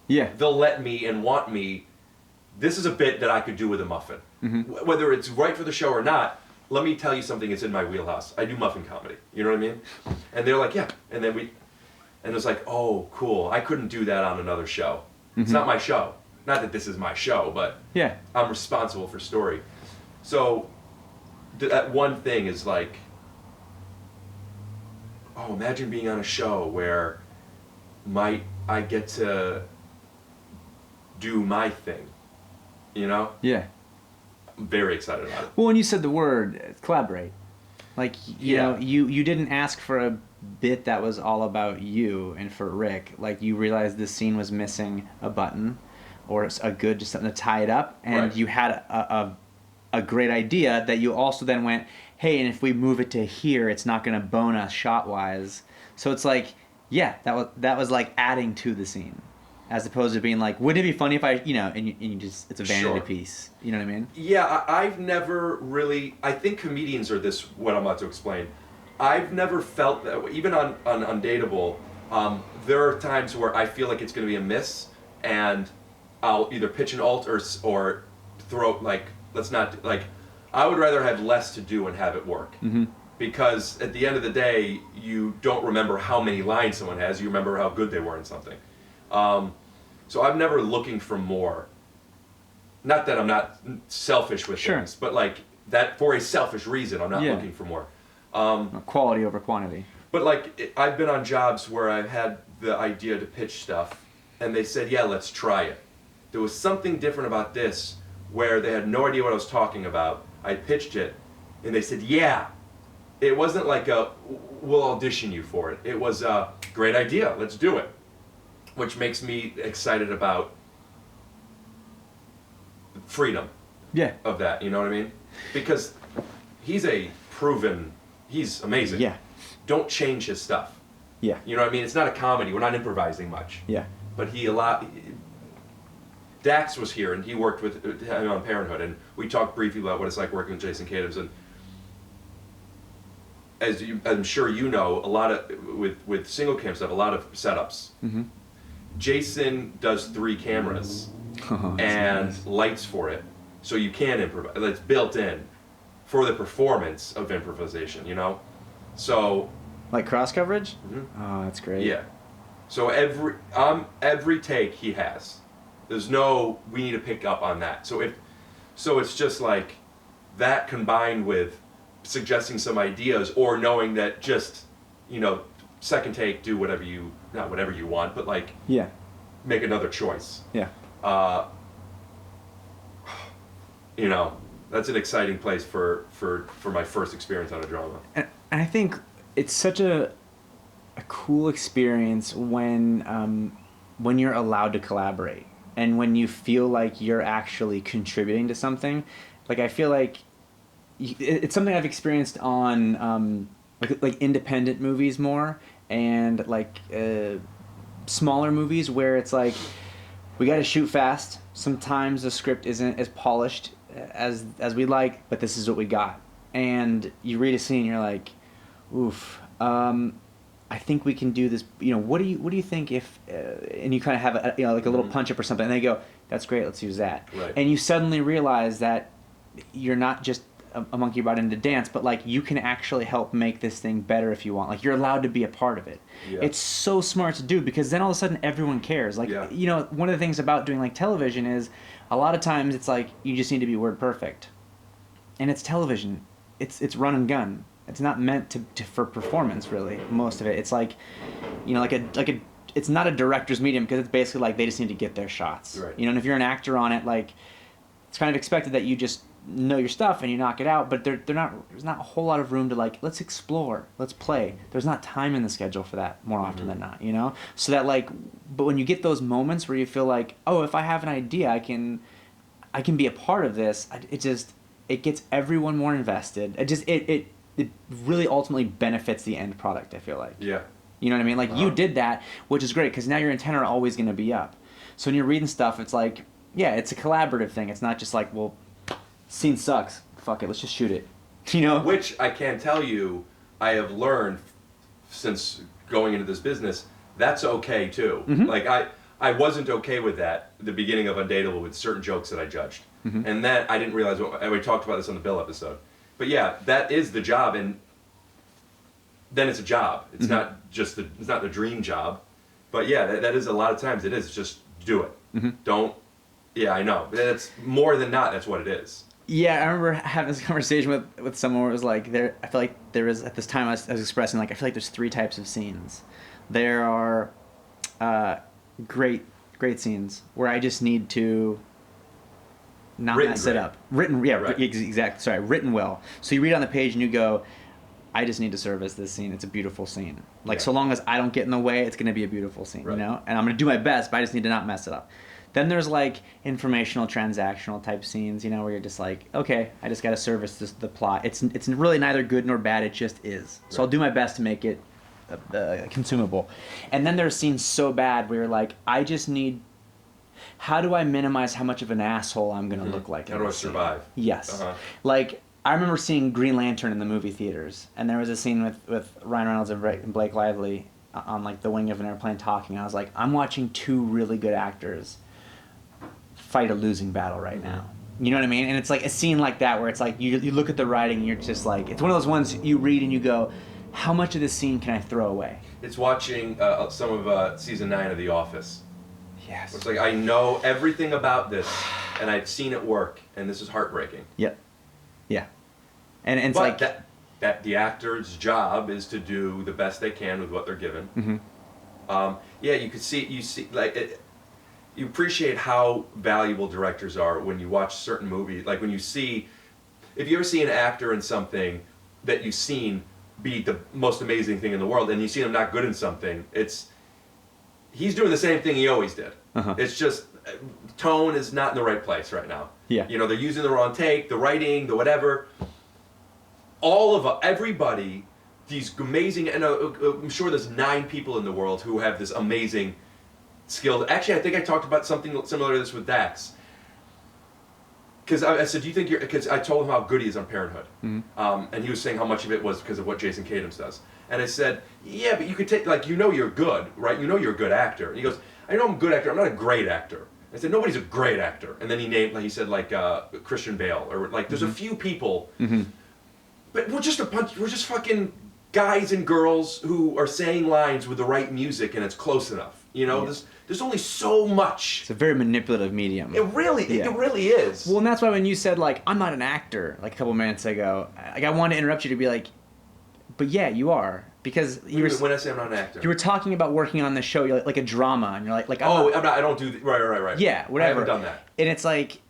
Yeah. they'll let me and want me. This is a bit that I could do with a muffin. Mm-hmm. Whether it's right for the show or not, let me tell you something, it's in my wheelhouse. I do muffin comedy, you know what I mean? And they're like, yeah. And then and it was like, oh, cool. I couldn't do that on another show. Mm-hmm. It's not my show. Not that this is my show, but Yeah. I'm responsible for story. So that one thing is like, oh, imagine being on a show where I get to do my thing, you know? Yeah. I'm very excited about it. Well, when you said the word collaborate, like you Yeah. know, you didn't ask for a bit that was all about you and for Rick. Like you realized this scene was missing a button, or a good just something to tie it up, and Right. you had a great idea that you also then went, hey, and if we move it to here, it's not going to bone us shot wise. So it's like, yeah, that was like adding to the scene. As opposed to being like, wouldn't it be funny if I, and you just, it's a vanity Sure. piece. You know what I mean? Yeah, I've never really, I think comedians are this, what I'm about to explain. I've never felt that way. Even on Undateable, there are times where I feel like it's going to be a miss, and I'll either pitch an alt or throw, like, let's not, like, I would rather have less to do and have it work. Mm-hmm. Because at the end of the day, you don't remember how many lines someone has, you remember how good they were in something. So I'm never looking for more. Not that I'm not selfish with Sure. things, but like that for a selfish reason, I'm not Yeah. looking for more. Quality over quantity. But like I've been on jobs where I've had the idea to pitch stuff, and they said, "Yeah, let's try it." There was something different about this where they had no idea what I was talking about. I pitched it, and they said, "Yeah." It wasn't like we'll audition you for it. It was a great idea. Let's do it. Which makes me excited about freedom Yeah. of that, you know what I mean? Because he's amazing. Yeah. Don't change his stuff. Yeah. You know what I mean? It's not a comedy. We're not improvising much. Yeah. But Dax was here and he worked with him on Parenthood, and we talked briefly about what it's like working with Jason Katims, and I'm sure you know, a lot of with single cam stuff, a lot of setups. Mm-hmm. Jason does 3 cameras Oh, and nice. lights for it, so you can improvise. It's built in for the performance of improvisation, you know. So Like cross coverage? Mhm. Oh, that's great. yeah, so every take he has, there's no we need to pick up on that. So it's just like that combined with suggesting some ideas, or knowing that just, second take, do not whatever you want, but like Yeah. make another choice. Yeah. That's an exciting place for my first experience on a drama. And I think it's such a cool experience when you're allowed to collaborate and when you feel like you're actually contributing to something. Like I feel like it's something I've experienced on like independent movies more, and like smaller movies where it's like we got to shoot fast. Sometimes the script isn't as polished as we like, but this is what we got. And you read a scene, you're like, oof. I think we can do this. What do you think if? And you kind of have like a little punch up or something, and they go, "That's great. Let's use that." Right. And you suddenly realize that you're not just a monkey brought into dance, but like you can actually help make this thing better if you want. Like you're allowed to be a part of it. Yeah. It's so smart to do because then all of a sudden everyone cares. Like you know, one of the things about doing like television is a lot of times it's like you just need to be word perfect, and it's television. It's run and gun. It's not meant to for performance really. Most of it, it's like, you know, like a it's not a director's medium because it's basically like they just need to get their shots. Right. You know, and if you're an actor on it, like it's kind of expected that you just know your stuff and you knock it out, but there's not a whole lot of room to like, let's explore, let's play. There's not time in the schedule for that more often than not, you know? So that like, but when you get those moments where you feel like, oh, if I have an idea, I can be a part of this, it gets everyone more invested. It really ultimately benefits the end product, I feel like. Yeah. You know what I mean? Like you did that, which is great because now your antennae are always going to be up. So when you're reading stuff, it's like, yeah, it's a collaborative thing. It's not just like, well, scene sucks. Fuck it, let's just shoot it. You know? Which I can tell you, I have learned since going into this business, that's okay too. Mm-hmm. Like I wasn't okay with that at the beginning of Undateable with certain jokes that I judged. Mm-hmm. And that I didn't realize, and we talked about this on the Bill episode. But yeah, that is the job, and then it's a job. It's not just it's not the dream job. But yeah, that is a lot of times it is. Just do it. Don't, yeah, I know. But it's more than not, that's what it is. Yeah, I remember having this conversation with someone where it was like, I feel like there is, at this time I was expressing, like, I feel like there's 3 types of scenes. There are great scenes where I just need to not Written mess great. it up. Written, yeah, Right. exactly. Sorry, written well. So you read on the page and you go, I just need to service this scene. It's a beautiful scene. Like, so long as I don't get in the way, it's going to be a beautiful scene, Right. you know? And I'm going to do my best, but I just need to not mess it up. Then there's, like, informational, transactional type scenes, you know, where you're just like, okay, I just got to service the plot. It's really neither good nor bad. It just is. So I'll do my best to make it consumable. And then there's scenes so bad where you're like, I just need... How do I minimize how much of an asshole I'm going to look like? How do I survive? Yes. Uh-huh. Like, I remember seeing Green Lantern in the movie theaters, and there was a scene with Ryan Reynolds and Blake Lively on, like, the wing of an airplane talking. I was like, I'm watching 2 really good actors fight a losing battle right now. You know what I mean? And it's like a scene like that where it's like, you look at the writing and you're just like, it's one of those ones you read and you go, how much of this scene can I throw away? It's watching some of season 9 of The Office. Yes. It's like, I know everything about this, and I've seen it work, and this is heartbreaking. Yep. Yeah. And it's But like... that the actor's job is to do the best they can with what they're given. Mm-hmm. Yeah, you appreciate how valuable directors are when you watch certain movies. Like when you see, if you ever see an actor in something that you've seen be the most amazing thing in the world, and you see him not good in something, he's doing the same thing he always did. Uh-huh. It's just tone is not in the right place right now. Yeah. You know, they're using the wrong take, the writing, the whatever. Everybody, these amazing, and I'm sure there's 9 people in the world who have this amazing skill. Actually, I think I talked about something similar to this with Dax. Because I said, do you think because I told him how good he is on Parenthood. Mm-hmm. And he was saying how much of it was because of what Jason Katims does. And I said, yeah, but you could take, like, you know you're good, right? You know you're a good actor. And he goes, I know I'm a good actor, I'm not a great actor. I said, nobody's a great actor. And then he said, Christian Bale, or like, there's a few people, but we're just fucking guys and girls who are saying lines with the right music and it's close enough. You know, there's only so much. It's a very manipulative medium. It really is. Well, and that's why when you said, like, I'm not an actor, like a couple minutes ago, like, I wanted to interrupt you to be like, but yeah, you are. Because when I say I'm not an actor. You were talking about working on the show, you're like a drama, and you're like I don't do, right. Yeah, whatever. I haven't done that. And it's like,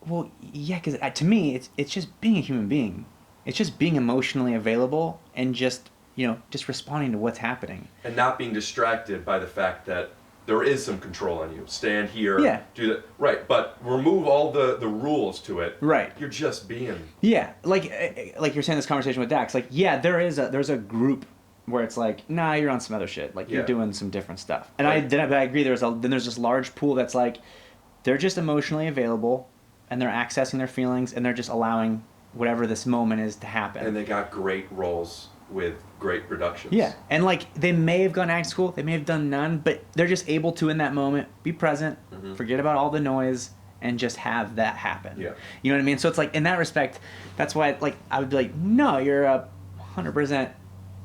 well, yeah, because to me, it's just being a human being. It's just being emotionally available and just responding to what's happening. And not being distracted by the fact that there is some control on you. Stand here, do that. Right, but remove all the rules to it. Right. You're just being. Yeah, like you're saying this conversation with Dax, like, yeah, there's a group where it's like, nah, you're on some other shit. Like, you're doing some different stuff. And right. I agree, there's this large pool that's like, they're just emotionally available, and they're accessing their feelings, and they're just allowing whatever this moment is to happen. And they got great roles with great productions. Yeah, and like, they may have gone to school, they may have done none, but they're just able to, in that moment, be present, forget about all the noise, and just have that happen. Yeah. You know what I mean? So it's like, in that respect, that's why like I would be like, no, you're 100%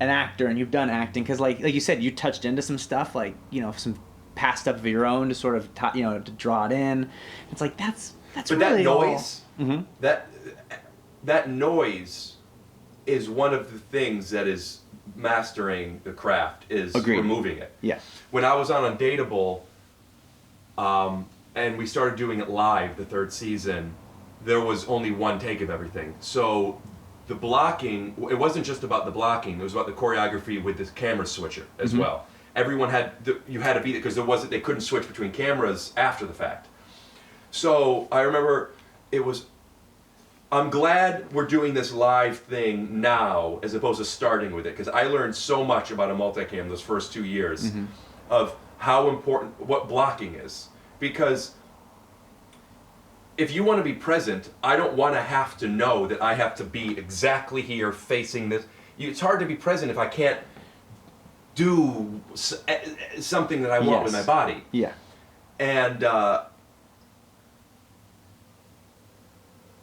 an actor and you've done acting, because like you said, you touched into some stuff, like, you know, some past stuff of your own to sort of you know, to draw it in. It's like that's but really that noise, all. that noise is one of the things that is mastering the craft, is Agreed. removing it. Yeah. When I was on Undateable, and we started doing it live the 3rd season, there was only one take of everything. So the blocking, it wasn't just about the blocking, it was about the choreography with the camera switcher as well. Everyone had, you had to be there, because they couldn't switch between cameras after the fact. So I remember I'm glad we're doing this live thing now as opposed to starting with it, because I learned so much about a multicam those first 2 years of how important, what blocking is. Because if you want to be present, I don't want to have to know that I have to be exactly here facing this. It's hard to be present if I can't do something that I want with my body. Yeah. And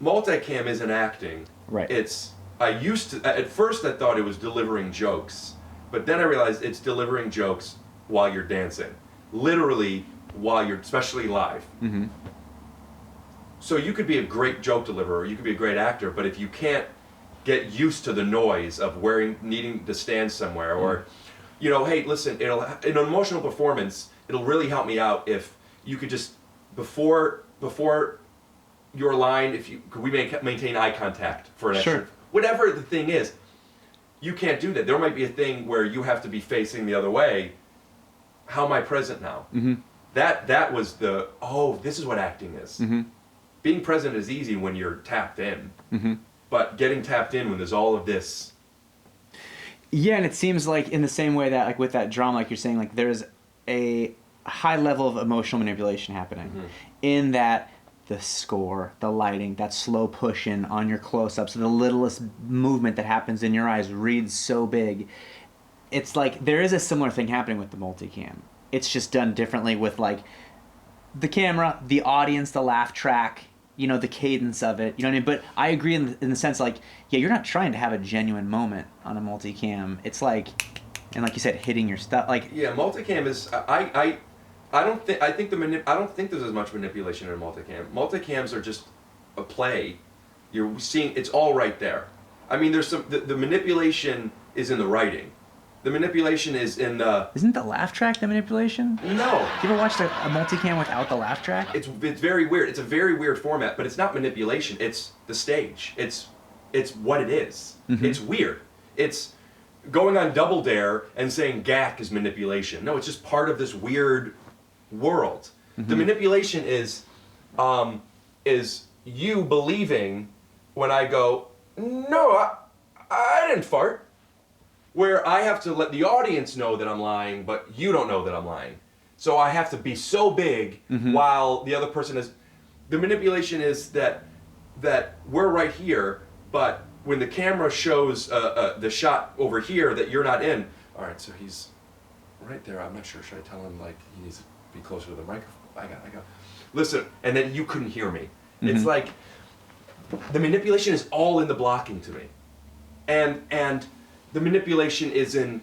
multicam isn't acting. Right. At first I thought it was delivering jokes, but then I realized it's delivering jokes while you're dancing. Literally while you're, especially live. So you could be a great joke deliverer, you could be a great actor, but if you can't get used to the noise of needing to stand somewhere, or, you know, hey, listen, in an emotional performance, it'll really help me out if you could just, before your line, could we maintain eye contact for an extra, whatever the thing is, you can't do that. There might be a thing where you have to be facing the other way. How am I present now? That was this is what acting is. Being present is easy when you're tapped in, but getting tapped in when there's all of this. Yeah, and it seems like in the same way that, like with that drama, like you're saying, like there's a high level of emotional manipulation happening in that the score, the lighting, that slow push in on your close-ups, the littlest movement that happens in your eyes reads so big. It's like there is a similar thing happening with the multicam. It's just done differently with like the camera, the audience, the laugh track, you know, the cadence of it. You know what I mean? But I agree in the sense like, yeah, you're not trying to have a genuine moment on a multicam. It's like, and like you said, hitting your stuff. Like, yeah, multicam is I don't think there's as much manipulation in a multicam. Multicams are just a play. You're seeing, it's all right there. I mean, there's some the manipulation is in the writing. The manipulation is in the... Isn't the laugh track the manipulation? No. You ever watched a multicam without the laugh track? It's very weird. It's a very weird format, but it's not manipulation. It's the stage. It's what it is. It's weird. It's going on Double Dare and saying gack is manipulation. No, it's just part of this weird world. The manipulation is you believing when I go, no, I didn't fart. Where I have to let the audience know that I'm lying, but you don't know that I'm lying. So I have to be so big while the other person is... The manipulation is that we're right here, but when the camera shows the shot over here that you're not in, all right, so he's right there. I'm not sure. Should I tell him, like, he needs to be closer to the microphone? I got. Listen, and then you couldn't hear me. It's like, the manipulation is all in the blocking to me. And the manipulation is in...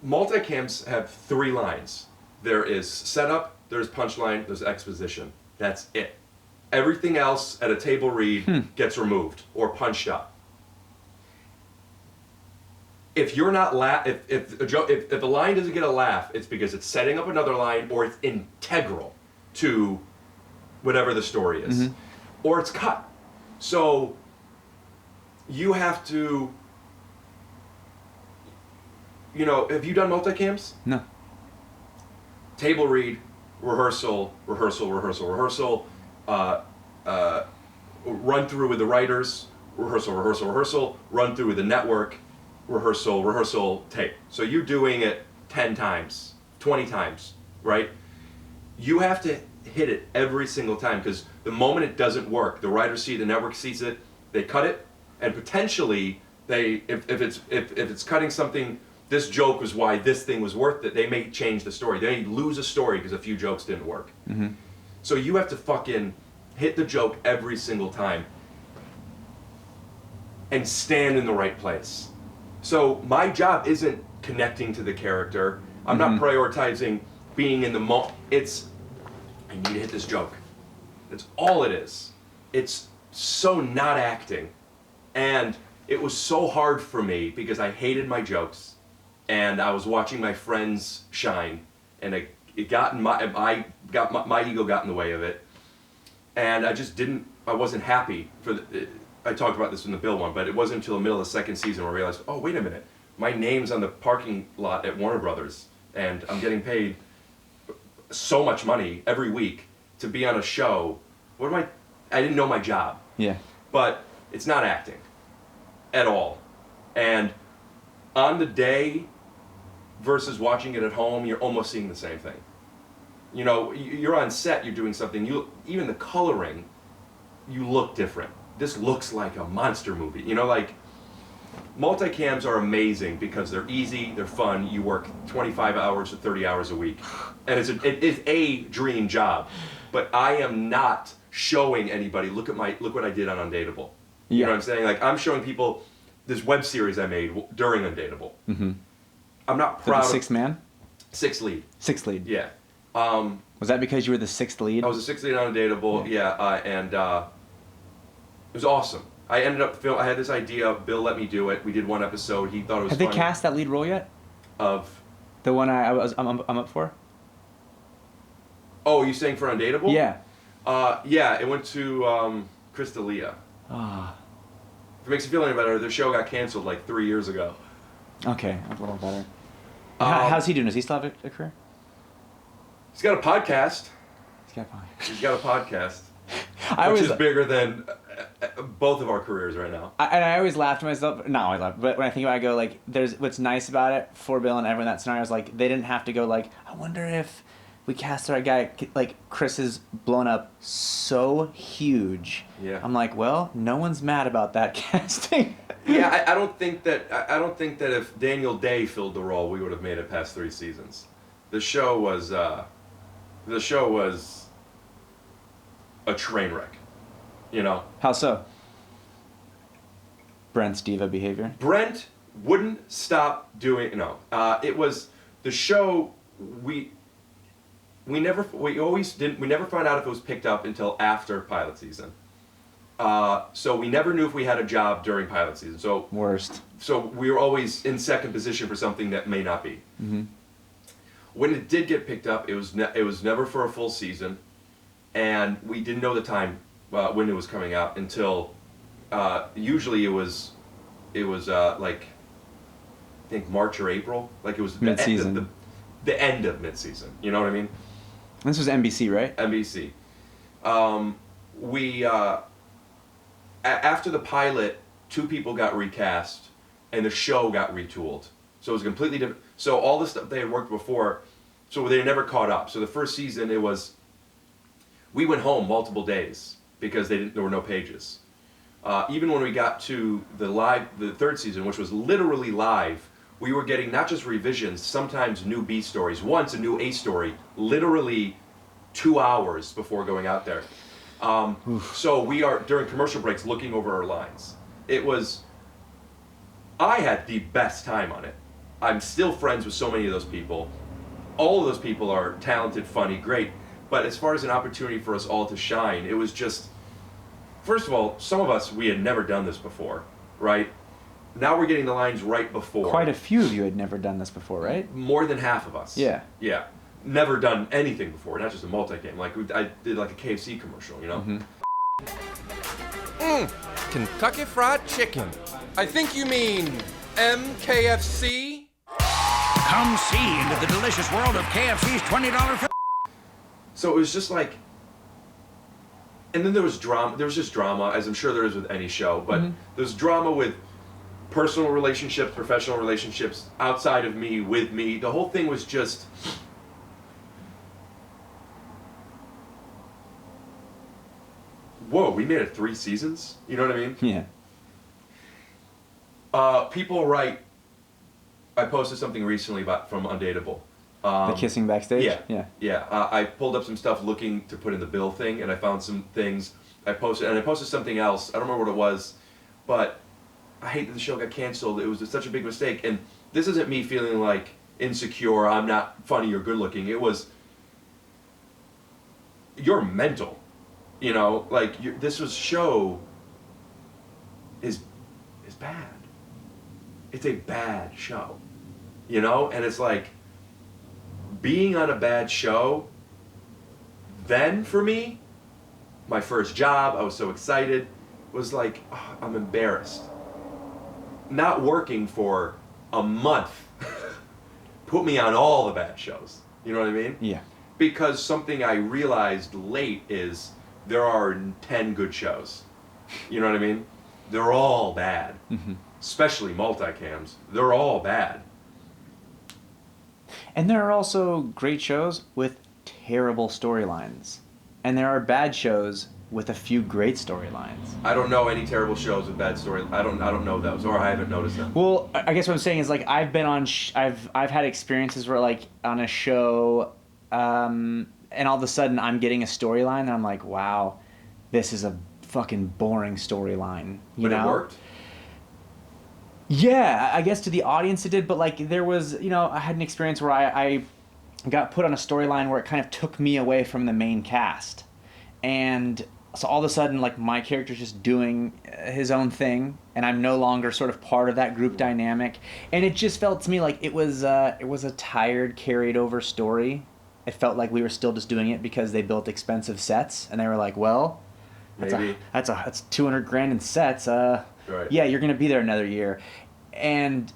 Multicams have 3 lines. There is setup, there's punchline, there's exposition. That's it. Everything else at a table read gets removed or punched up. If you're not if the line doesn't get a laugh, it's because it's setting up another line, or it's integral to whatever the story is, or it's cut. So you have to... You know, have you done multicams? No. Table read, rehearsal, run through with the writers, rehearsal, run through with the network, rehearsal, tape. So you're doing it 10 times, 20 times, right? You have to hit it every single time, because the moment it doesn't work, the writers see it, the network sees it, they cut it, and potentially if it's cutting something, this joke was why this thing was worth it, they may change the story. They may lose a story because a few jokes didn't work. So you have to fucking hit the joke every single time and stand in the right place. So my job isn't connecting to the character. I'm not prioritizing being in the moment. It's, I need to hit this joke. That's all it is. It's so not acting. And it was so hard for me because I hated my jokes and I was watching my friends shine, and my ego got in the way of it. And I wasn't happy I talked about this in the Bill one, but it wasn't until the middle of the second season where I realized, oh, wait a minute, my name's on the parking lot at Warner Brothers, and I'm getting paid so much money every week to be on a show. I didn't know my job. Yeah. But it's not acting at all. And on the day versus watching it at home, you're almost seeing the same thing. You know, you're on set, you're doing something, even the coloring, you look different. This looks like a monster movie. You know, like, multicams are amazing because they're easy, they're fun, you work 25 hours or 30 hours a week. And it is a dream job. But I am not showing anybody, look what I did on Undateable. Yeah. You know what I'm saying? Like, I'm showing people this web series I made during Undateable. Mm-hmm. I'm not proud of... Sixth man? Sixth lead. Sixth lead. Yeah. Was that because you were the sixth lead? I was the sixth lead on Undateable, and it was awesome. I ended up I had this idea, Bill let me do it, we did one episode, he thought it was Have funny. they cast that lead role yet? Of? The one I'm up for? Oh, you saying for Undateable? Yeah. Yeah, it went to Chris D'Elia. Ah. If it makes you feel any better, the show got canceled like 3 years ago. Okay, a little better. How's he doing? Does he still have a career? He's got a podcast. He's got a podcast. Which is bigger than both of our careers right now. I always laugh to myself. Not always laugh, but when I think about it, I go like, there's what's nice about it for Bill and everyone in that scenario is like they didn't have to go like, I wonder if we cast the right guy. Like Chris is blown up so huge. Yeah. I'm like, well, no one's mad about that casting. Yeah, I don't think that if Daniel Day filled the role, we would have made it past 3 seasons. The show was a train wreck, you know. How so? Brent's diva behavior. Brent wouldn't stop doing it was the show we never found out if it was picked up until after pilot season. So we never knew if we had a job during pilot season. So worst. So we were always in second position for something that may not be. Mm-hmm. When it did get picked up, it was never for a full season, and we didn't know the time when it was coming out until usually it was like I think March or April, like it was mid-season. The end of mid-season. You know what I mean? This was NBC, right? NBC. After the pilot, 2 people got recast, and the show got retooled. So it was completely different. So all the stuff they had worked before, so they never caught up. So the first season, we went home multiple days because there were no pages. Even when we got to the third season, which was literally live, we were getting not just revisions, sometimes new B stories. Once a new A story, literally 2 hours before going out there. So we are, during commercial breaks, looking over our lines. I had the best time on it. I'm still friends with so many of those people. All of those people are talented, funny, great. But as far as an opportunity for us all to shine, it was just, first of all, some of us, we had never done this before, right? Now we're getting the lines right before. Quite a few of you had never done this before, right? More than half of us. Yeah. Yeah. Never done anything before, not just a multi-game. Like, I did like a KFC commercial, you know? Mm-hmm. Kentucky Fried Chicken. I think you mean MKFC? Come see into the delicious world of KFC's $20 So it was just like, and then there was drama. There was just drama, as I'm sure there is with any show, but there's drama with personal relationships, professional relationships, outside of me, with me. The whole thing was just, whoa, we made it 3 seasons? You know what I mean? Yeah. People write, I posted something recently from Undateable. The kissing backstage? Yeah. Yeah. I pulled up some stuff looking to put in the Bill thing, and I found some things. I posted something else. I don't remember what it was, but I hate that the show got canceled. It was such a big mistake. And this isn't me feeling like insecure, I'm not funny or good looking. It was, you're mental. You know, like, this show is bad. It's a bad show. You know? And it's like, being on a bad show, then for me, my first job, I was so excited, was like, oh, I'm embarrassed. Not working for a month put me on all the bad shows. You know what I mean? Yeah. Because something I realized late is there are 10 good shows. You know what I mean? They're all bad. Mm-hmm. Especially multicams. They're all bad. And there are also great shows with terrible storylines. And there are bad shows with a few great storylines. I don't know any terrible shows with bad story. I don't know those, or I haven't noticed them. Well, I guess what I'm saying is, like, I've been on I've had experiences where, like, on a show, and all of a sudden I'm getting a storyline and I'm like, wow, this is a fucking boring storyline. You know? But it worked? Yeah, I guess to the audience it did, but, like, there was, you know, I had an experience where I got put on a storyline where it kind of took me away from the main cast. And so all of a sudden, like, my character's just doing his own thing, and I'm no longer sort of part of that group dynamic. And it just felt to me like it was a tired, carried over story. It felt like we were still just doing it because they built expensive sets, and they were like, well, that's 200 grand in sets. Right. Yeah, you're gonna be there another year. And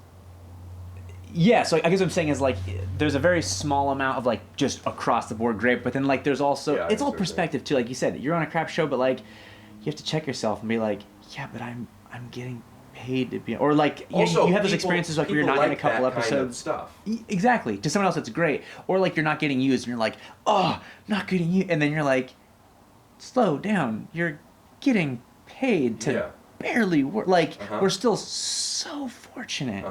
yeah, so I guess what I'm saying is, like, there's a very small amount of, like, just across the board great, but then, like, there's also, it's all perspective too. Like you said, you're on a crap show, but, like, you have to check yourself and be like, yeah, but I'm getting paid to be, or, like, also, you have those experiences like where you're not getting a couple episodes. Kind of stuff. Exactly. To someone else, it's great. Or, like, you're not getting used, and you're like, oh, not getting used, and then you're like, slow down. You're getting paid to barely work. Like, we're still so fortunate.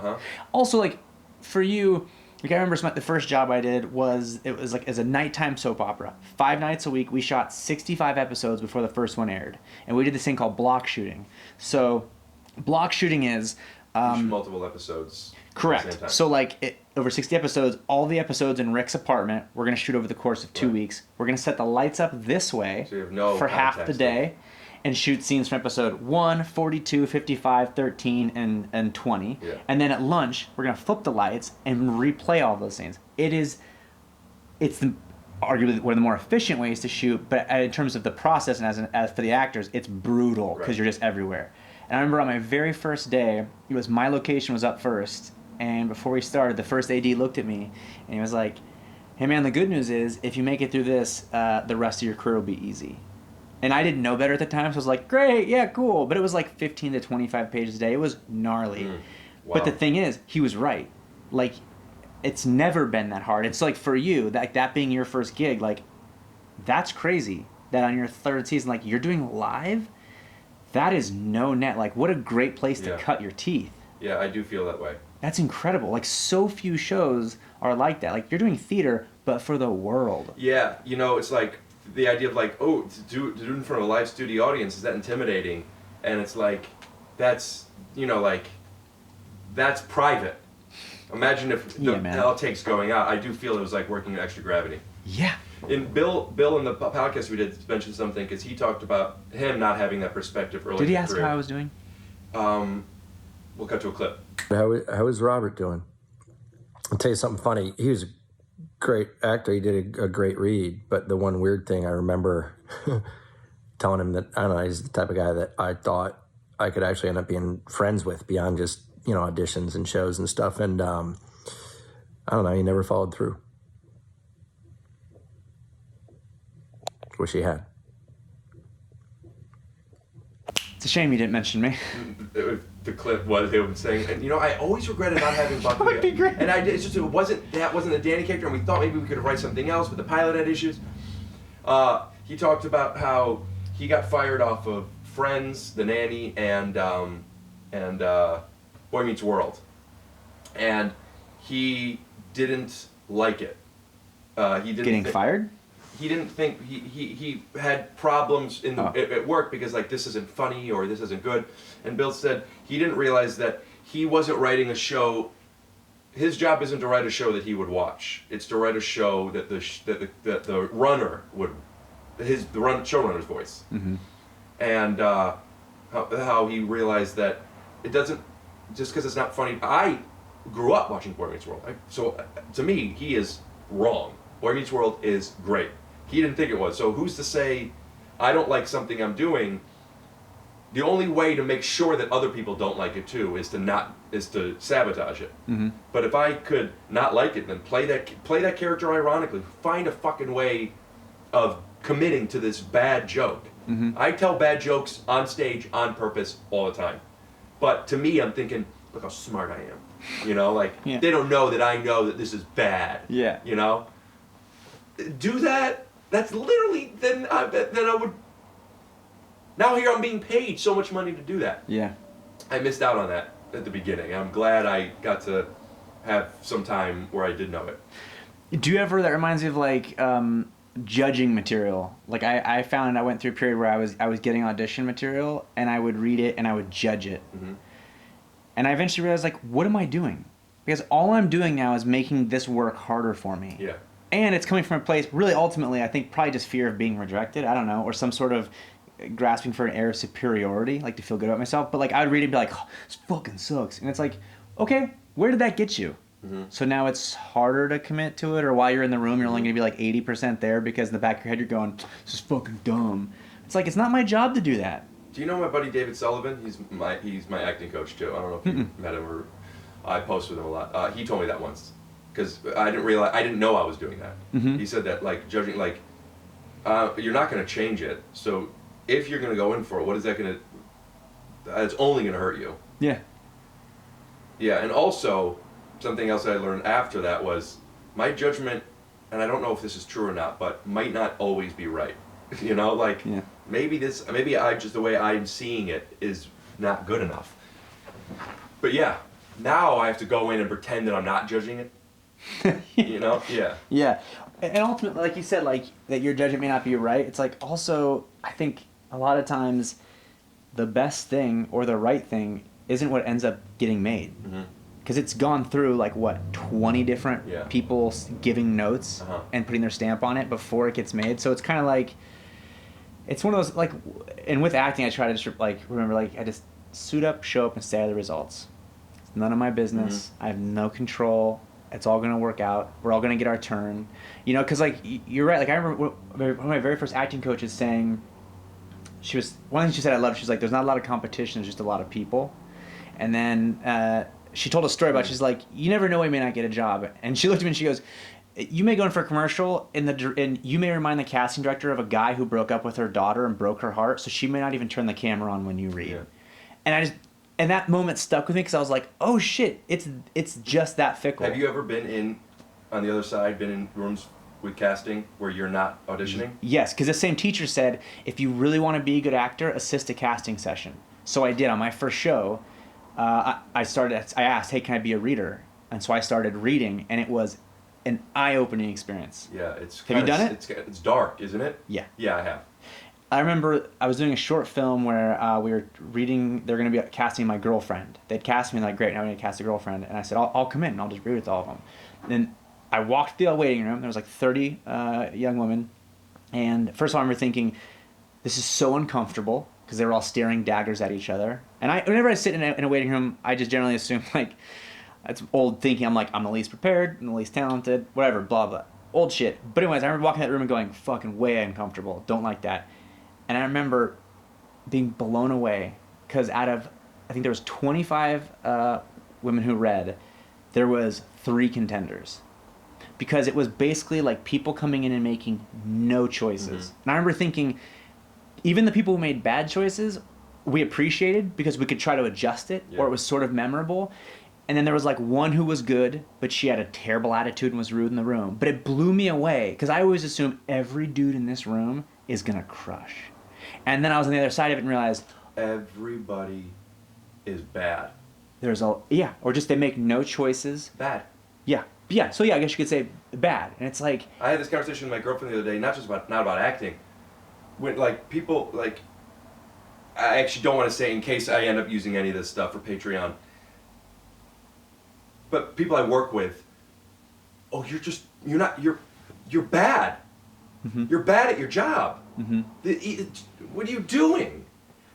Also, like, for you, like, I remember the first job I did was like as a nighttime soap opera. 5 nights a week, we shot 65 episodes before the first one aired, and we did this thing called block shooting. So, block shooting is you shoot multiple episodes. Correct. At the same time. So, like, over 60 episodes, all the episodes in Rick's apartment, we're gonna shoot over the course of 2 weeks. We're gonna set the lights up this way so you have no for half the context. day. And shoot scenes from episode 1, 42, 55, 13, and 20. Yeah. And then at lunch, we're going to flip the lights and replay all those scenes. It's arguably one of the more efficient ways to shoot, but in terms of the process and as for the actors, it's brutal because you're just everywhere. And I remember on my very first day, it was my location was up first, and before we started, the first AD looked at me, and he was like, hey man, the good news is, if you make it through this, the rest of your career will be easy. And I didn't know better at the time, so I was like, great, yeah, cool. But it was like 15 to 25 pages a day. It was gnarly. Wow. But the thing is, he was right. Like, it's never been that hard. It's like, for you, that being your first gig, like, that's crazy. That on your third season, like, you're doing live? That is no net. Like, what a great place to cut your teeth. Yeah, I do feel that way. That's incredible. Like, so few shows are like that. Like, you're doing theater, but for the world. Yeah, you know, it's like, the idea of, like, oh, to do it in front of a live studio audience, is that intimidating? And it's like, that's, you know, like, that's private. Imagine if the outtakes going out. I do feel it was like working in extra gravity. Yeah. And Bill in the podcast we did mentioned something, because he talked about him not having that perspective early in his career. Did he ask how I was doing? We'll cut to a clip. How is Robert doing? I'll tell you something funny. He was a great actor. He did a great read, but the one weird thing I remember telling him that, I don't know, he's the type of guy that I thought I could actually end up being friends with beyond just, you know, auditions and shows and stuff. And I don't know, he never followed through. Wish he had. It's a shame you didn't mention me. The clip was him saying, and you know, I always regretted not having Buckley. That would be great. And it's just, that wasn't a Danny character, and we thought maybe we could write something else, but the pilot had issues. He talked about how he got fired off of Friends, The Nanny, and Boy Meets World, and he didn't like it. he didn't Getting fired? He didn't think he had problems at work because like this isn't funny or this isn't good, and Bill said he didn't realize that he wasn't writing a show. His job isn't to write a show that he would watch. It's to write a show that the runner would, showrunner's voice, and how he realized that it doesn't just because it's not funny. I grew up watching Boy Meets World, so to me he is wrong. Boy Meets World is great. He didn't think it was. So who's to say I don't like something I'm doing? The only way to make sure that other people don't like it too is to sabotage it. But if I could not like it, then play that character ironically. Find a fucking way of committing to this bad joke. I tell bad jokes on stage on purpose all the time. But to me, I'm thinking, look how smart I am. You know, like they don't know that I know that this is bad. Yeah. You know, do that. That's literally then I would. Now here I'm being paid so much money to do that. Yeah. I missed out on that at the beginning. I'm glad I got to have some time where I did know it. Do you ever, that reminds me of like judging material. Like I found I went through a period where I was getting audition material and I would read it and I would judge it. And I eventually realized like, what am I doing? Because all I'm doing now is making this work harder for me. Yeah. And it's coming from a place, really ultimately, I think probably just fear of being rejected. I don't know, or some sort of grasping for an air of superiority, like to feel good about myself. But like I would read it and be like, oh, this fucking sucks. And it's like, okay, where did that get you? So now it's harder to commit to it, or while you're in the room, you're only going to be like 80% there because in the back of your head you're going, this is fucking dumb. It's like, it's not my job to do that. Do you know my buddy David Sullivan? He's my acting coach too. I don't know if you met him or I post with him a lot. He told me that once because I didn't know I was doing that. He said that like judging like you're not going to change it. So if you're going to go in for it, what is that going to? It's only going to hurt you. Yeah. Yeah, and also something else I learned after that was my judgment, and I don't know if this is true or not, but might not always be right. You know, like maybe just the way I'm seeing it is not good enough. But yeah, now I have to go in and pretend that I'm not judging it. You know? Yeah. Yeah. And ultimately, like you said, like that your judgment may not be right. It's like also, I think a lot of times the best thing or the right thing isn't what ends up getting made. Because it's gone through like what 20 different people giving notes and putting their stamp on it before it gets made. So it's kind of like it's one of those like, and with acting I try to just like remember like I just suit up, show up, and stay out of the results. It's none of my business. I have no control. It's all gonna work out. We're all gonna get our turn. You know, because like you're right. Like I remember one of my very first acting coaches saying, one thing she said I loved. She's like, "There's not a lot of competition. There's just a lot of people." And then she told a story about, she's like, you never know when you may not get a job. And she looked at me and she goes, you may go in for a commercial and you may remind the casting director of a guy who broke up with her daughter and broke her heart, so she may not even turn the camera on when you read. And that moment stuck with me because I was like, oh shit, it's just that fickle. Have you ever been in rooms with casting where you're not auditioning? Yes, because the same teacher said, if you really want to be a good actor, assist a casting session. So I did on my first show. I asked, hey, can I be a reader? And so I started reading, and it was an eye-opening experience. Yeah, Have you done it? It's dark, isn't it? Yeah. Yeah, I have. I remember I was doing a short film where we were reading, they're going to be casting my girlfriend. They'd cast me, like, great, now we need to cast a girlfriend. And I said, I'll come in, and I'll just read with all of them. Then I walked through the waiting room, there was like 30 young women, and first of all I remember thinking, this is so uncomfortable, because they were all staring daggers at each other. And whenever I sit in a waiting room, I just generally assume, like, it's old thinking. I'm like, I'm the least prepared, I'm the least talented, whatever, blah, blah. Old shit. But anyways, I remember walking in that room and going, fucking way uncomfortable. Don't like that. And I remember being blown away, because out of, I think there was 25 women who read, there was 3 contenders. Because it was basically like people coming in and making no choices. And I remember thinking, even the people who made bad choices, we appreciated because we could try to adjust it, or it was sort of memorable. And then there was like one who was good, but she had a terrible attitude and was rude in the room. But it blew me away because I always assume every dude in this room is going to crush. And then I was on the other side of it and realized everybody is bad. Or just they make no choices. Bad. Yeah. yeah, so yeah, I guess you could say bad. And it's like, I had this conversation with my girlfriend the other day, not about acting. When like people like, I actually don't want to say in case I end up using any of this stuff for Patreon. But people I work with, oh, you're bad. Mm-hmm. You're bad at your job. Mm-hmm. What are you doing?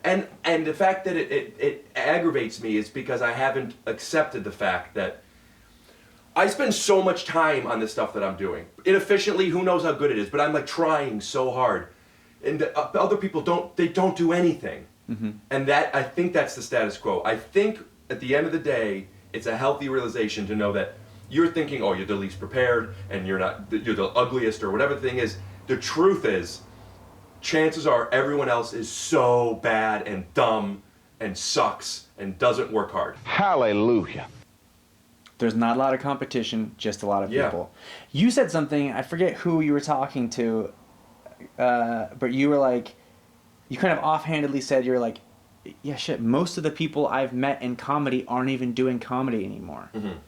And the fact that it aggravates me is because I haven't accepted the fact that I spend so much time on this stuff that I'm doing. Inefficiently, who knows how good it is, but I'm like trying so hard. And other people don't do anything. Mm-hmm. And that, I think that's the status quo. I think at the end of the day, it's a healthy realization to know that you're thinking, oh, you're the least prepared and you're the ugliest or whatever the thing is. The truth is, chances are everyone else is so bad and dumb and sucks and doesn't work hard. Hallelujah. There's not a lot of competition, just a lot of Yeah. people. You said something, I forget who you were talking to, but you were like, you kind of offhandedly said, you're like, yeah, shit, most of the people I've met in comedy aren't even doing comedy anymore. Mm-hmm. And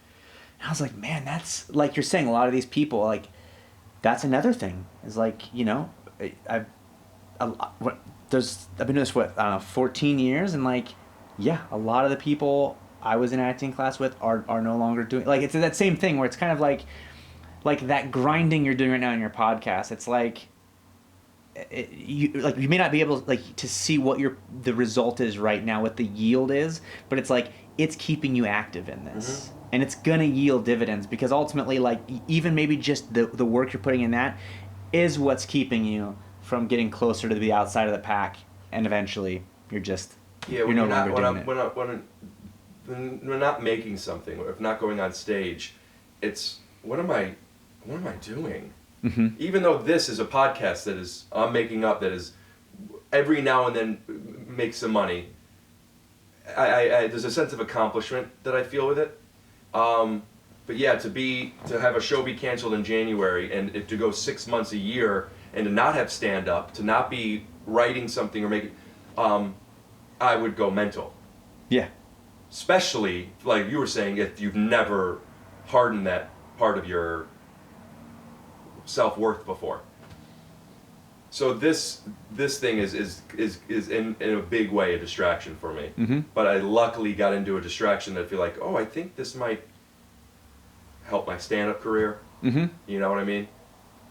I was like, man, that's, like you're saying, a lot of these people, like, that's another thing. Is like, you know, I've been doing this, 14 years, and like, yeah, a lot of the people I was in acting class with are no longer doing, like, it's that same thing where it's kind of like that grinding you're doing right now in your podcast. It's like, you may not be able to see what the result is right now, what the yield is, but it's like it's keeping you active in this, mm-hmm. and it's gonna yield dividends because ultimately, like, even maybe just the work you're putting in that is what's keeping you from getting closer to the outside of the pack, and eventually you're no longer doing it. When we're not making something, or if not going on stage, it's what am I doing? Mm-hmm. Even though this is a podcast that is I'm making up, that is every now and then makes some money, I there's a sense of accomplishment that I feel with it. But yeah, to have a show be canceled in January and to go 6 months a year and to not have stand up, to not be writing something or making, I would go mental. Yeah. Especially, like you were saying, if you've never hardened that part of your self-worth before. So this thing is in a big way a distraction for me. Mm-hmm. But I luckily got into a distraction that I feel like, oh, I think this might help my stand-up career. Mm-hmm. You know what I mean?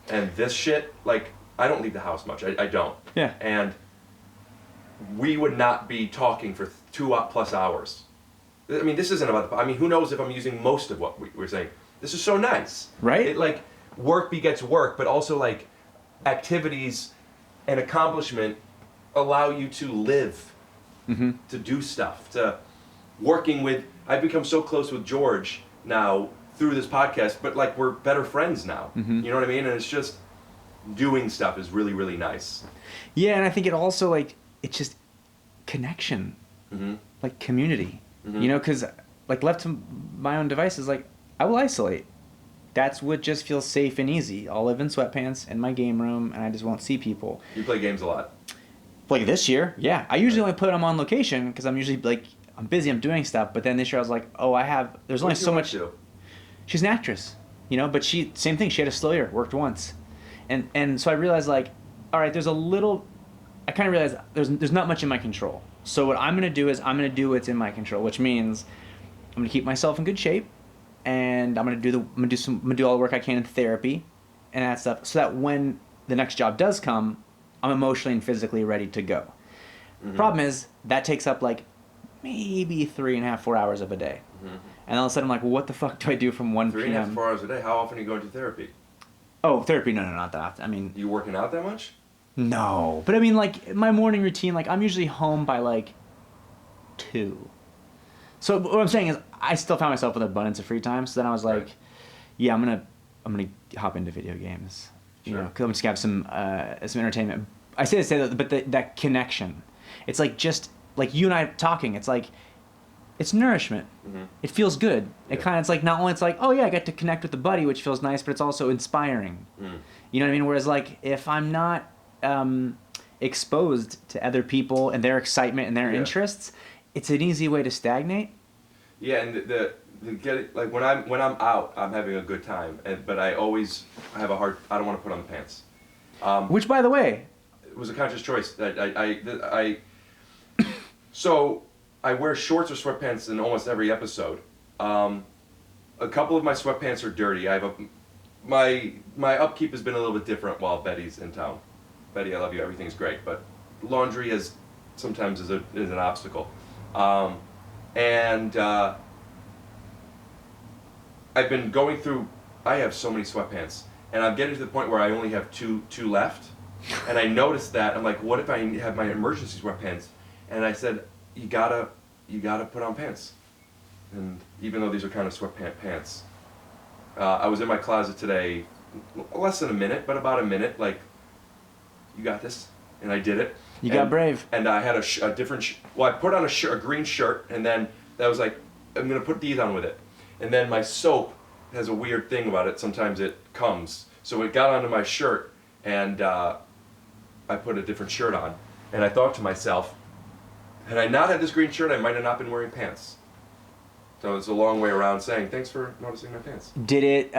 And this shit, like, I don't leave the house much. I don't. Yeah. And we would not be talking for 2+ hours. I mean, this isn't about I mean, who knows if I'm using most of what we're saying. This is so nice. Right? It, like, work begets work, but also, like, activities and accomplishment allow you to live, mm-hmm. to do stuff, to working with. I've become so close with George now through this podcast, but, like, we're better friends now. Mm-hmm. You know what I mean? And it's just doing stuff is really, really nice. Yeah, and I think it also, like, it's just connection, Mm-hmm. like community. Mm-hmm. You know, because, like, left to my own devices, like, I will isolate. That's what just feels safe and easy. I'll live in sweatpants in my game room, and I just won't see people. You play games a lot. Like this year, yeah. I usually only put them on location because I'm usually, like, I'm busy, I'm doing stuff. But then this year I was like, oh, there's only so much. She's an actress, you know, but same thing. She had a slow year, worked once. And so I realized, like, all right, I kind of realized there's not much in my control. So what I'm going to do is I'm going to do what's in my control, which means I'm going to keep myself in good shape, and I'm going to do all the work I can in therapy and that stuff, so that when the next job does come, I'm emotionally and physically ready to go. Mm-hmm. Problem is that takes up, like, maybe 3.5, 4 hours of a day. Mm-hmm. And all of a sudden I'm like, well, what the fuck do I do from 1 p.m.? 3.5, 4 hours a day. How often are you going to therapy? Oh, therapy? No, not that often. I mean, you working out that much? No, but I mean, like, my morning routine, like, I'm usually home by, like, 2. So what I'm saying is I still found myself with an abundance of free time. So then I was like, right. Yeah, I'm gonna hop into video games, you know, because I'm just gonna have some entertainment. I say that, but that connection, it's like, just like you and I talking. It's like, it's nourishment. Mm-hmm. It feels good. Yeah. It's like, not only it's like, oh yeah, I got to connect with the buddy, which feels nice, but it's also inspiring. Mm. You know what I mean? Whereas, like, if I'm not exposed to other people and their excitement and their interests, it's an easy way to stagnate. Yeah, and like when I'm out, I'm having a good time, but I have a hard. I don't want to put on the pants. Which, by the way, it was a conscious choice. So I wear shorts or sweatpants in almost every episode. A couple of my sweatpants are dirty. My upkeep has been a little bit different while Betty's in town. Betty, I love you. Everything's great, but laundry sometimes is an obstacle. I've been going through. I have so many sweatpants, and I'm getting to the point where I only have two left. And I noticed that. I'm like, what if I have my emergency sweatpants? And I said, you gotta put on pants. And even though these are kind of sweatpant pants, I was in my closet today, less than a minute, but about a minute. Like, you got this, and I did it. You got brave. And I had a different. Well, I put on a green shirt, and then that was like, I'm gonna put these on with it. And then my soap has a weird thing about it. Sometimes it comes, so it got onto my shirt, and I put a different shirt on. And I thought to myself, had I not had this green shirt, I might have not been wearing pants. So it's a long way around saying, thanks for noticing my pants. Did it,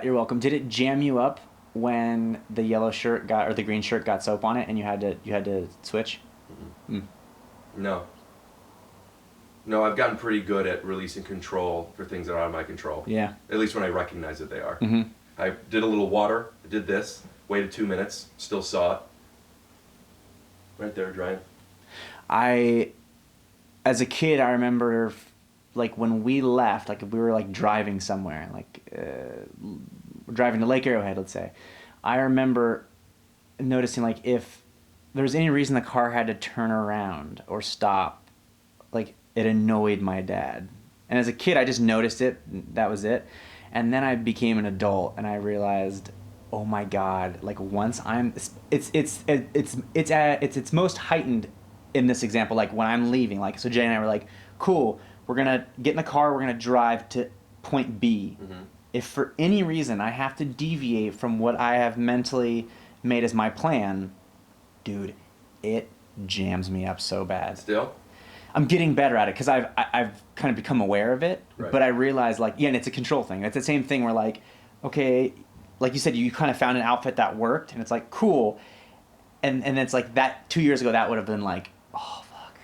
you're welcome, did it jam you up when the yellow shirt or the green shirt got soap on it and you had to switch? Mm-hmm. No. No, I've gotten pretty good at releasing control for things that are out of my control. Yeah. At least when I recognize that they are. Mm-hmm. I did a little water, I did this, waited 2 minutes, still saw it. Right there, drying. As a kid, I remember, like, when we left, like, if we were, like, driving somewhere, like, driving to Lake Arrowhead, let's say, I remember noticing, like, if there was any reason the car had to turn around or stop, like, it annoyed my dad. And as a kid, I just noticed it, that was it. And then I became an adult, and I realized, oh my God, like, once it's most heightened in this example, like when I'm leaving, like, so Jay and I were like, cool, we're gonna get in the car, we're gonna drive to point B. Mm-hmm. If for any reason I have to deviate from what I have mentally made as my plan, dude, it jams me up so bad. Still? I'm getting better at it because I've kind of become aware of it, right. But I realize, like, yeah, and it's a control thing. It's the same thing where, like, okay, like you said, you kind of found an outfit that worked, and it's like, cool. And it's like that 2 years ago, that would have been like, oh, fuck.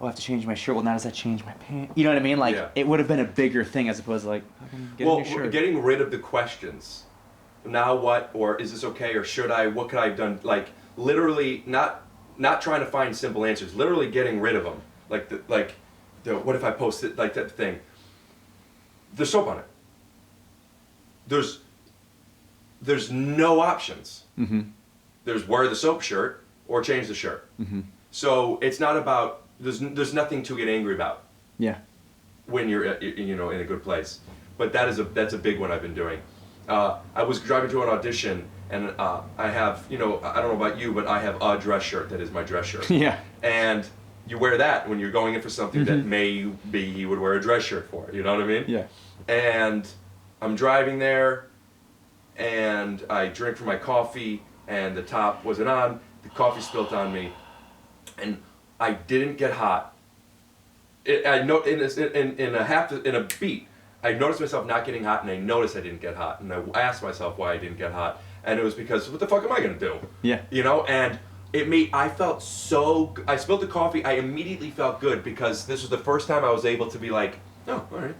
I'll have to change my shirt. Well, now does that change my pants? You know what I mean? Like, yeah. It would have been a bigger thing as opposed to, like, get a new shirt. Getting rid of the questions. Now what? Or is this okay? Or should I? What could I have done? Like, literally, not trying to find simple answers. Literally getting rid of them. Like the what if I post it? Like that thing. There's soap on it. There's no options. Mm-hmm. There's wear the soap shirt or change the shirt. Mm-hmm. So it's not about, there's nothing to get angry about. Yeah. When you're in a good place. But that's a big one I've been doing. I was driving to an audition, and I have, I don't know about you, but I have a dress shirt that is my dress shirt. Yeah. And you wear that when you're going in for something that may be you would wear a dress shirt for. You know what I mean? Yeah. And I'm driving there, and I drink from my coffee, and the top wasn't on. The coffee spilt on me, and I didn't get hot. In a beat, I noticed myself not getting hot, and I noticed I didn't get hot, and I asked myself why I didn't get hot, and it was because what the fuck am I gonna do? Yeah. And I felt I spilled the coffee. I immediately felt good because this was the first time I was able to be like, oh, all right.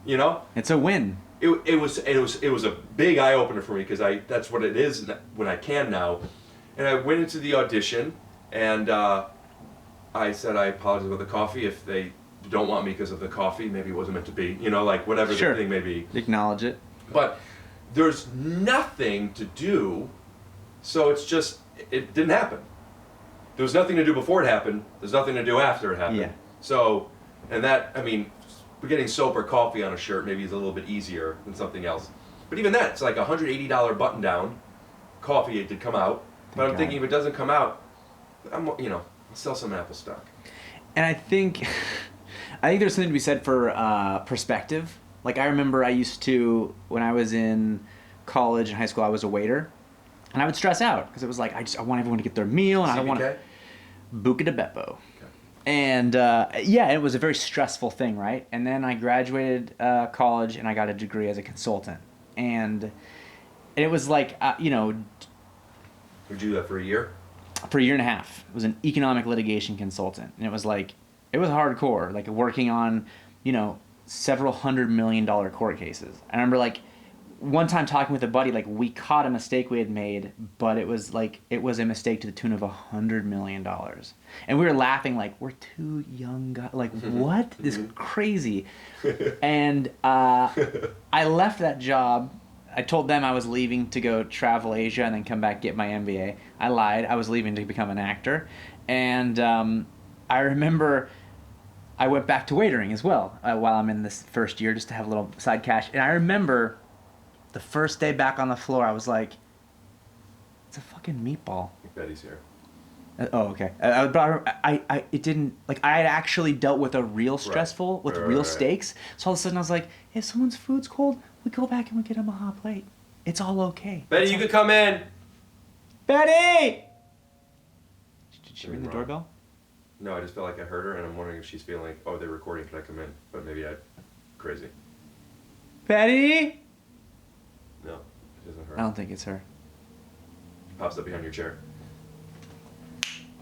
Yeah. It's a win. It was a big eye opener for me because that's what it is when I can now. And I went into the audition, and I said I apologize about the coffee if they don't want me because of the coffee. Maybe it wasn't meant to be. Like whatever Sure. the thing may be. Acknowledge it. But there's nothing to do, so it's just it didn't happen. There was nothing to do before it happened. There's nothing to do after it happened. Yeah. So, and that, I mean, getting soap or coffee on a shirt maybe is a little bit easier than something else. But even that, it's like a $180 button down. Coffee, it did come out. But I'm thinking if it doesn't come out, I'll sell some Apple stock. And I think there's something to be said for perspective. Like, I remember I used to, when I was in college and high school, I was a waiter. And I would stress out because it was like, I want everyone to get their meal, and I don't want to. Buca de Beppo. And yeah, it was a very stressful thing, right? And then I graduated college and I got a degree as a consultant. And it was like, Would you do that for a year? for a year and a half. It was an economic litigation consultant. And it was hardcore, like working on, several $100 million court cases. I remember one time talking with a buddy, we caught a mistake we had made, but it was a mistake to the tune of $100 million. And we were laughing we're two young guys. What? This is crazy. And I left that job. I told them I was leaving to go travel Asia and then come back get my MBA. I lied. I was leaving to become an actor. And I remember I went back to waitering as well while I'm in this first year just to have a little side cash. And I remember the first day back on the floor, I was like, it's a fucking meatball. I think Betty's here. Oh, okay. It didn't, I had actually dealt with a real stressful, with real stakes. So all of a sudden I was like, if someone's food's cold, we go back and we get them a hot plate. It's all okay. Betty, you could come in. Betty! Did she ring the doorbell? No, I just felt like I heard her, and I'm wondering if she's feeling like, oh, they're recording, can I come in? But maybe I'm crazy. Betty? No, it isn't her. I don't think it's her. Pops up behind your chair.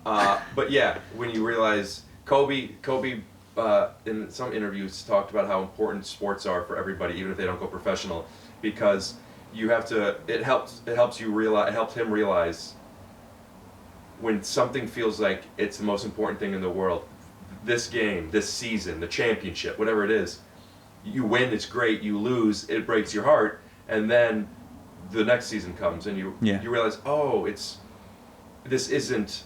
But yeah, when you realize Kobe, in some interviews talked about how important sports are for everybody, even if they don't go professional, because you have to. It helps him realize when something feels like it's the most important thing in the world. This game, this season, the championship, whatever it is, you win, it's great. You lose, it breaks your heart, and then the next season comes, and you realize, oh, this isn't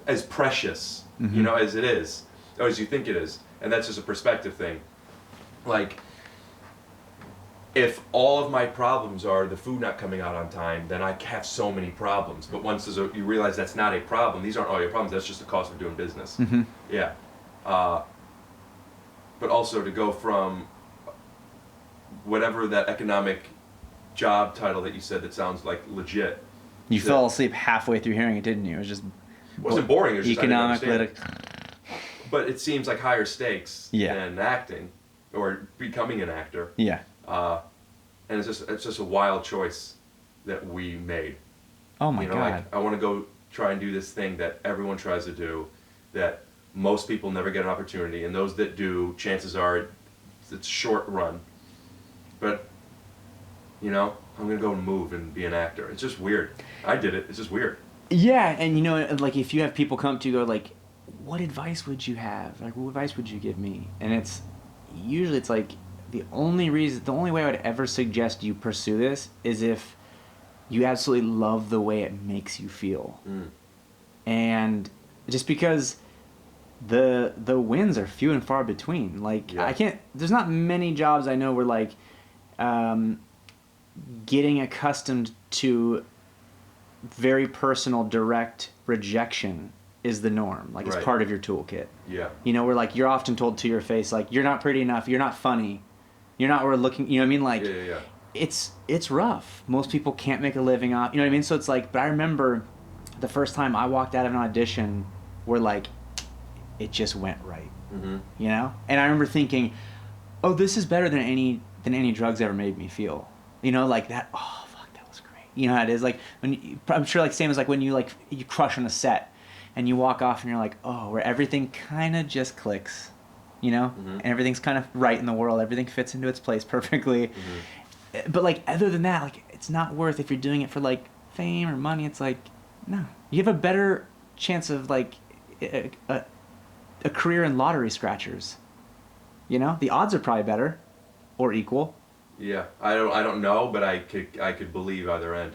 as precious, as it is, or as you think it is, and that's just a perspective thing. If all of my problems are the food not coming out on time, then I have so many problems. But once you realize that's not a problem, these aren't all your problems, that's just the cost of doing business. Mm-hmm. Yeah. But also to go from whatever that economic job title that you said that sounds like legit. You fell asleep halfway through hearing it, didn't you? It was just... It wasn't boring, it was just economic, but it seems like higher stakes than acting, or becoming an actor. Yeah. And it's just a wild choice that we made. Oh my God. I want to go try and do this thing that everyone tries to do, that most people never get an opportunity, and those that do, chances are it's short run. But, I'm going to go and move and be an actor. It's just weird. I did it. It's just weird. Yeah, and if you have people come to you, go what advice would you have? What advice would you give me? And it's usually the only way I would ever suggest you pursue this is if you absolutely love the way it makes you feel. And just because the wins are few and far between. There's not many jobs I know where getting accustomed to very personal, direct rejection is the norm. It's part of your toolkit. Yeah. Where you're often told to your face, you're not pretty enough, you're not funny, you're not worth looking, you know what I mean? Yeah. It's rough. Most people can't make a living off, you know what I mean? So it's but I remember the first time I walked out of an audition where it just went right. Mm-hmm. And I remember thinking, oh, this is better than any drugs ever made me feel. That, oh, fuck, that was great. You know how it is? I'm sure same as when you you crush on a set and you walk off and you're like, oh, where everything kind of just clicks, and everything's kind of right in the world. Everything fits into its place perfectly. Mm-hmm. But other than that, it's not worth, if you're doing it for fame or money, it's no. You have a better chance of a career in lottery scratchers. The odds are probably better or equal. Yeah, I don't know, but I could believe either end.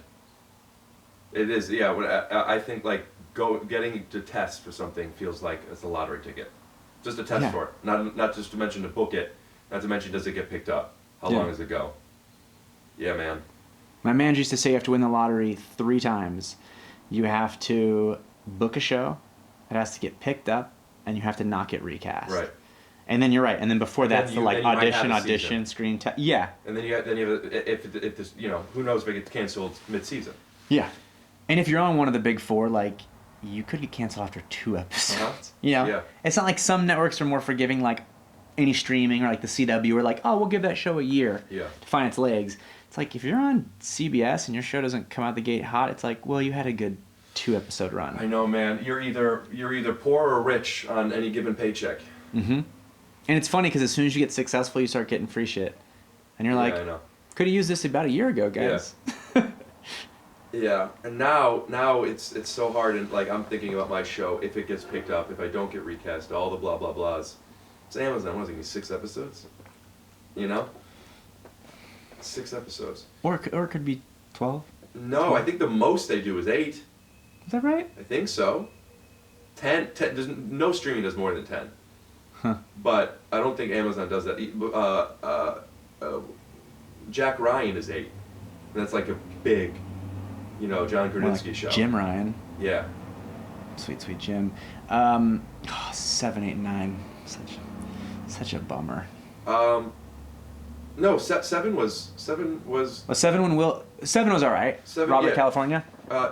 It is, yeah. I think getting to test for something feels like it's a lottery ticket, just a test for it. Not just to mention to book it, not to mention does it get picked up? How long does it go? Yeah, man. My manager used to say you have to win the lottery 3 times. You have to book a show, it has to get picked up, and you have to not get recast. Right. And then you're right. And then before that's the audition, screen test. Yeah. And then you have if this who knows if it gets canceled mid-season. Yeah. And if you're on one of the big 4, you could get canceled after 2 episodes. Uh-huh. You know, Yeah. it's not like some networks are more forgiving, like any streaming or like the CW, or like, oh, we'll give that show a year Yeah. to find its legs. It's like if you're on CBS and your show doesn't come out the gate hot, it's like, well, you had a good 2-episode run. I know, man. You're either poor or rich on any given paycheck. Mm-hmm. And it's funny because as soon as you get successful, you start getting free shit, and you're like, I know. could have used this about a year ago, guys. Yeah, and now it's so hard, and like I'm thinking about my show, if it gets picked up, if I don't get recast, all the blah blah blahs. It's Amazon. What is it? 6 episodes? You know, 6 episodes. Or it could be 12. No, I think the most they do is 8. Is that right? I think so. 10. There's no streaming does more than 10. Huh. But I don't think Amazon does that. Jack Ryan is 8. And that's like a big, John Krasinski show. Jim Ryan. Yeah. Sweet, sweet Jim. 7, 8, 9. Such a bummer. No, 7 was. Well, 7 was all right. 7, Robert, yeah. California.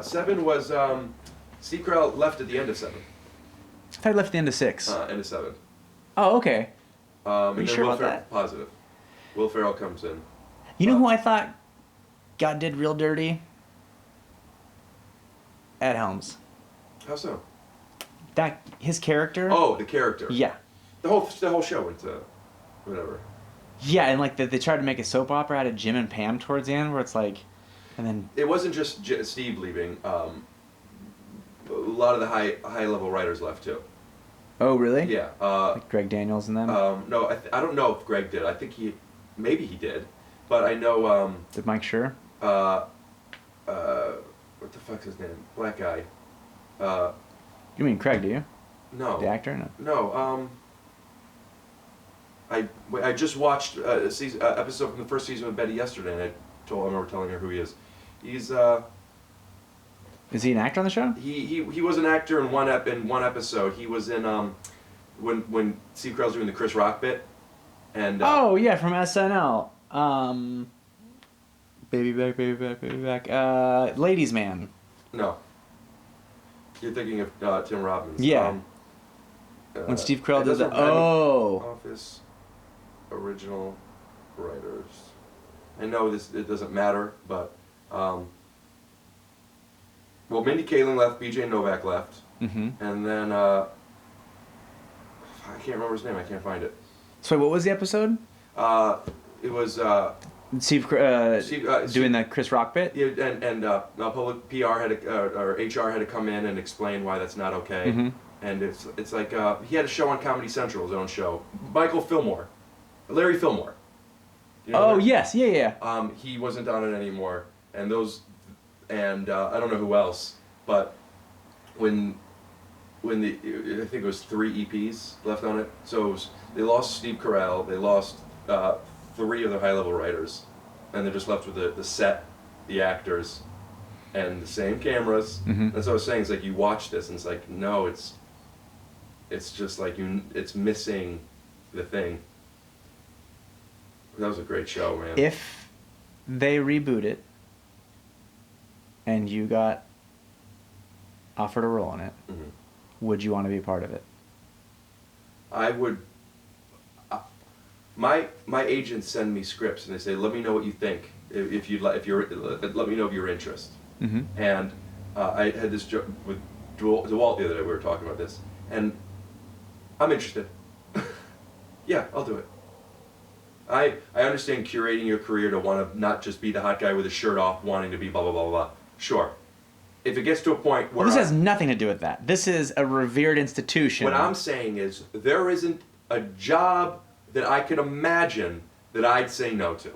7 was Steve Carell left at the end of 7. I thought he left at the end of 6. End of 7. Oh, okay. And then sure Will about Ferrell, that? Positive. Will Ferrell comes in. You know who I thought God did real dirty? Ed Helms. How so? His character. Oh, the character. Yeah. The whole show went to whatever. Yeah, and like they tried to make a soap opera out of Jim and Pam towards the end, where it's like, and then It wasn't just Steve leaving. A lot of the high level writers left too. oh really? Yeah. Like Greg Daniels and them. No, I don't know if Greg did. I think maybe he did, but I know. Did Mike Schur? What the fuck's his name? Black guy. You mean Craig? Do you? No. The actor? No. No. I just watched a episode from the first season with Betty yesterday, and I remember telling her who he is. He's Is he an actor on the show? he was an actor in one episode. He was in when Steve Carell's doing the Chris Rock bit, and Oh yeah, from SNL. Baby back, baby back, baby back. Ladies Man. no, you're thinking of Tim Robbins. Yeah. When Steve Carell it did doesn't- that. Oh. Office original writers. I know it doesn't matter, but well, Mindy Kaling left, BJ Novak left, Mm-hmm. and then I can't remember his name. I can't find it. So what was the episode? It was Steve doing the Chris Rock bit. yeah, and public PR or HR had to come in and explain why that's not okay. Mm-hmm. And it's like he had a show on Comedy Central, his own show. Larry Fillmore. You know Oh Larry? yes, yeah. He wasn't on it anymore, and I don't know who else, but when I think it was 3 EPs left on it, so they lost Steve Carell, they lost 3 of their high level writers, and they're just left with the set, the actors, and the same cameras. Mm-hmm. That's what I was saying. It's like you watch this, and it's like no, it's just like it's missing the thing. That was a great show, man. If they reboot it and you got offered a role in it, Mhm. would you want to be a part of it? I would. My agents send me scripts and they say, "Let me know what you think. Let me know of your interest." Mm-hmm. And I had this joke with DeWalt the other day. We were talking about this, and I'm interested. Yeah, I'll do it. I understand curating your career to want to not just be the hot guy with his shirt off, wanting to be blah blah blah blah. Sure. If it gets to a point where Well, this has nothing to do with that. This is a revered institution. what I'm saying is there isn't a job that I can imagine that I'd say no to.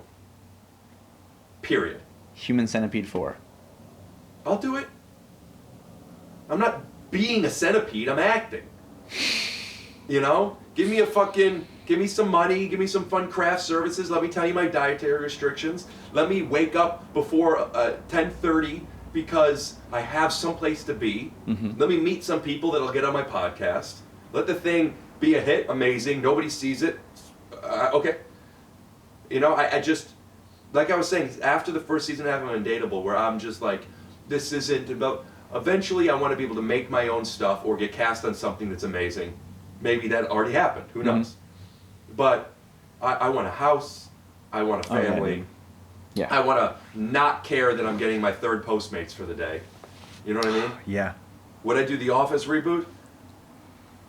Period. Human Centipede 4. I'll do it. I'm not being a centipede, I'm acting. Give me some money, give me some fun craft services, let me tell you my dietary restrictions, let me wake up before 10:30 because I have someplace to be, Mm-hmm. let me meet some people that'll get on my podcast, let the thing be a hit, amazing, nobody sees it, okay. I just, like I was saying, after the first season of Undateable, where I'm just like, this isn't about, Eventually, I want to be able to make my own stuff or get cast on something that's amazing. Maybe that already happened. Who knows? But I want a house. I want a family. Yeah. I want to not care that I'm getting my third Postmates for the day. You know what I mean? Yeah. Would I do the Office reboot?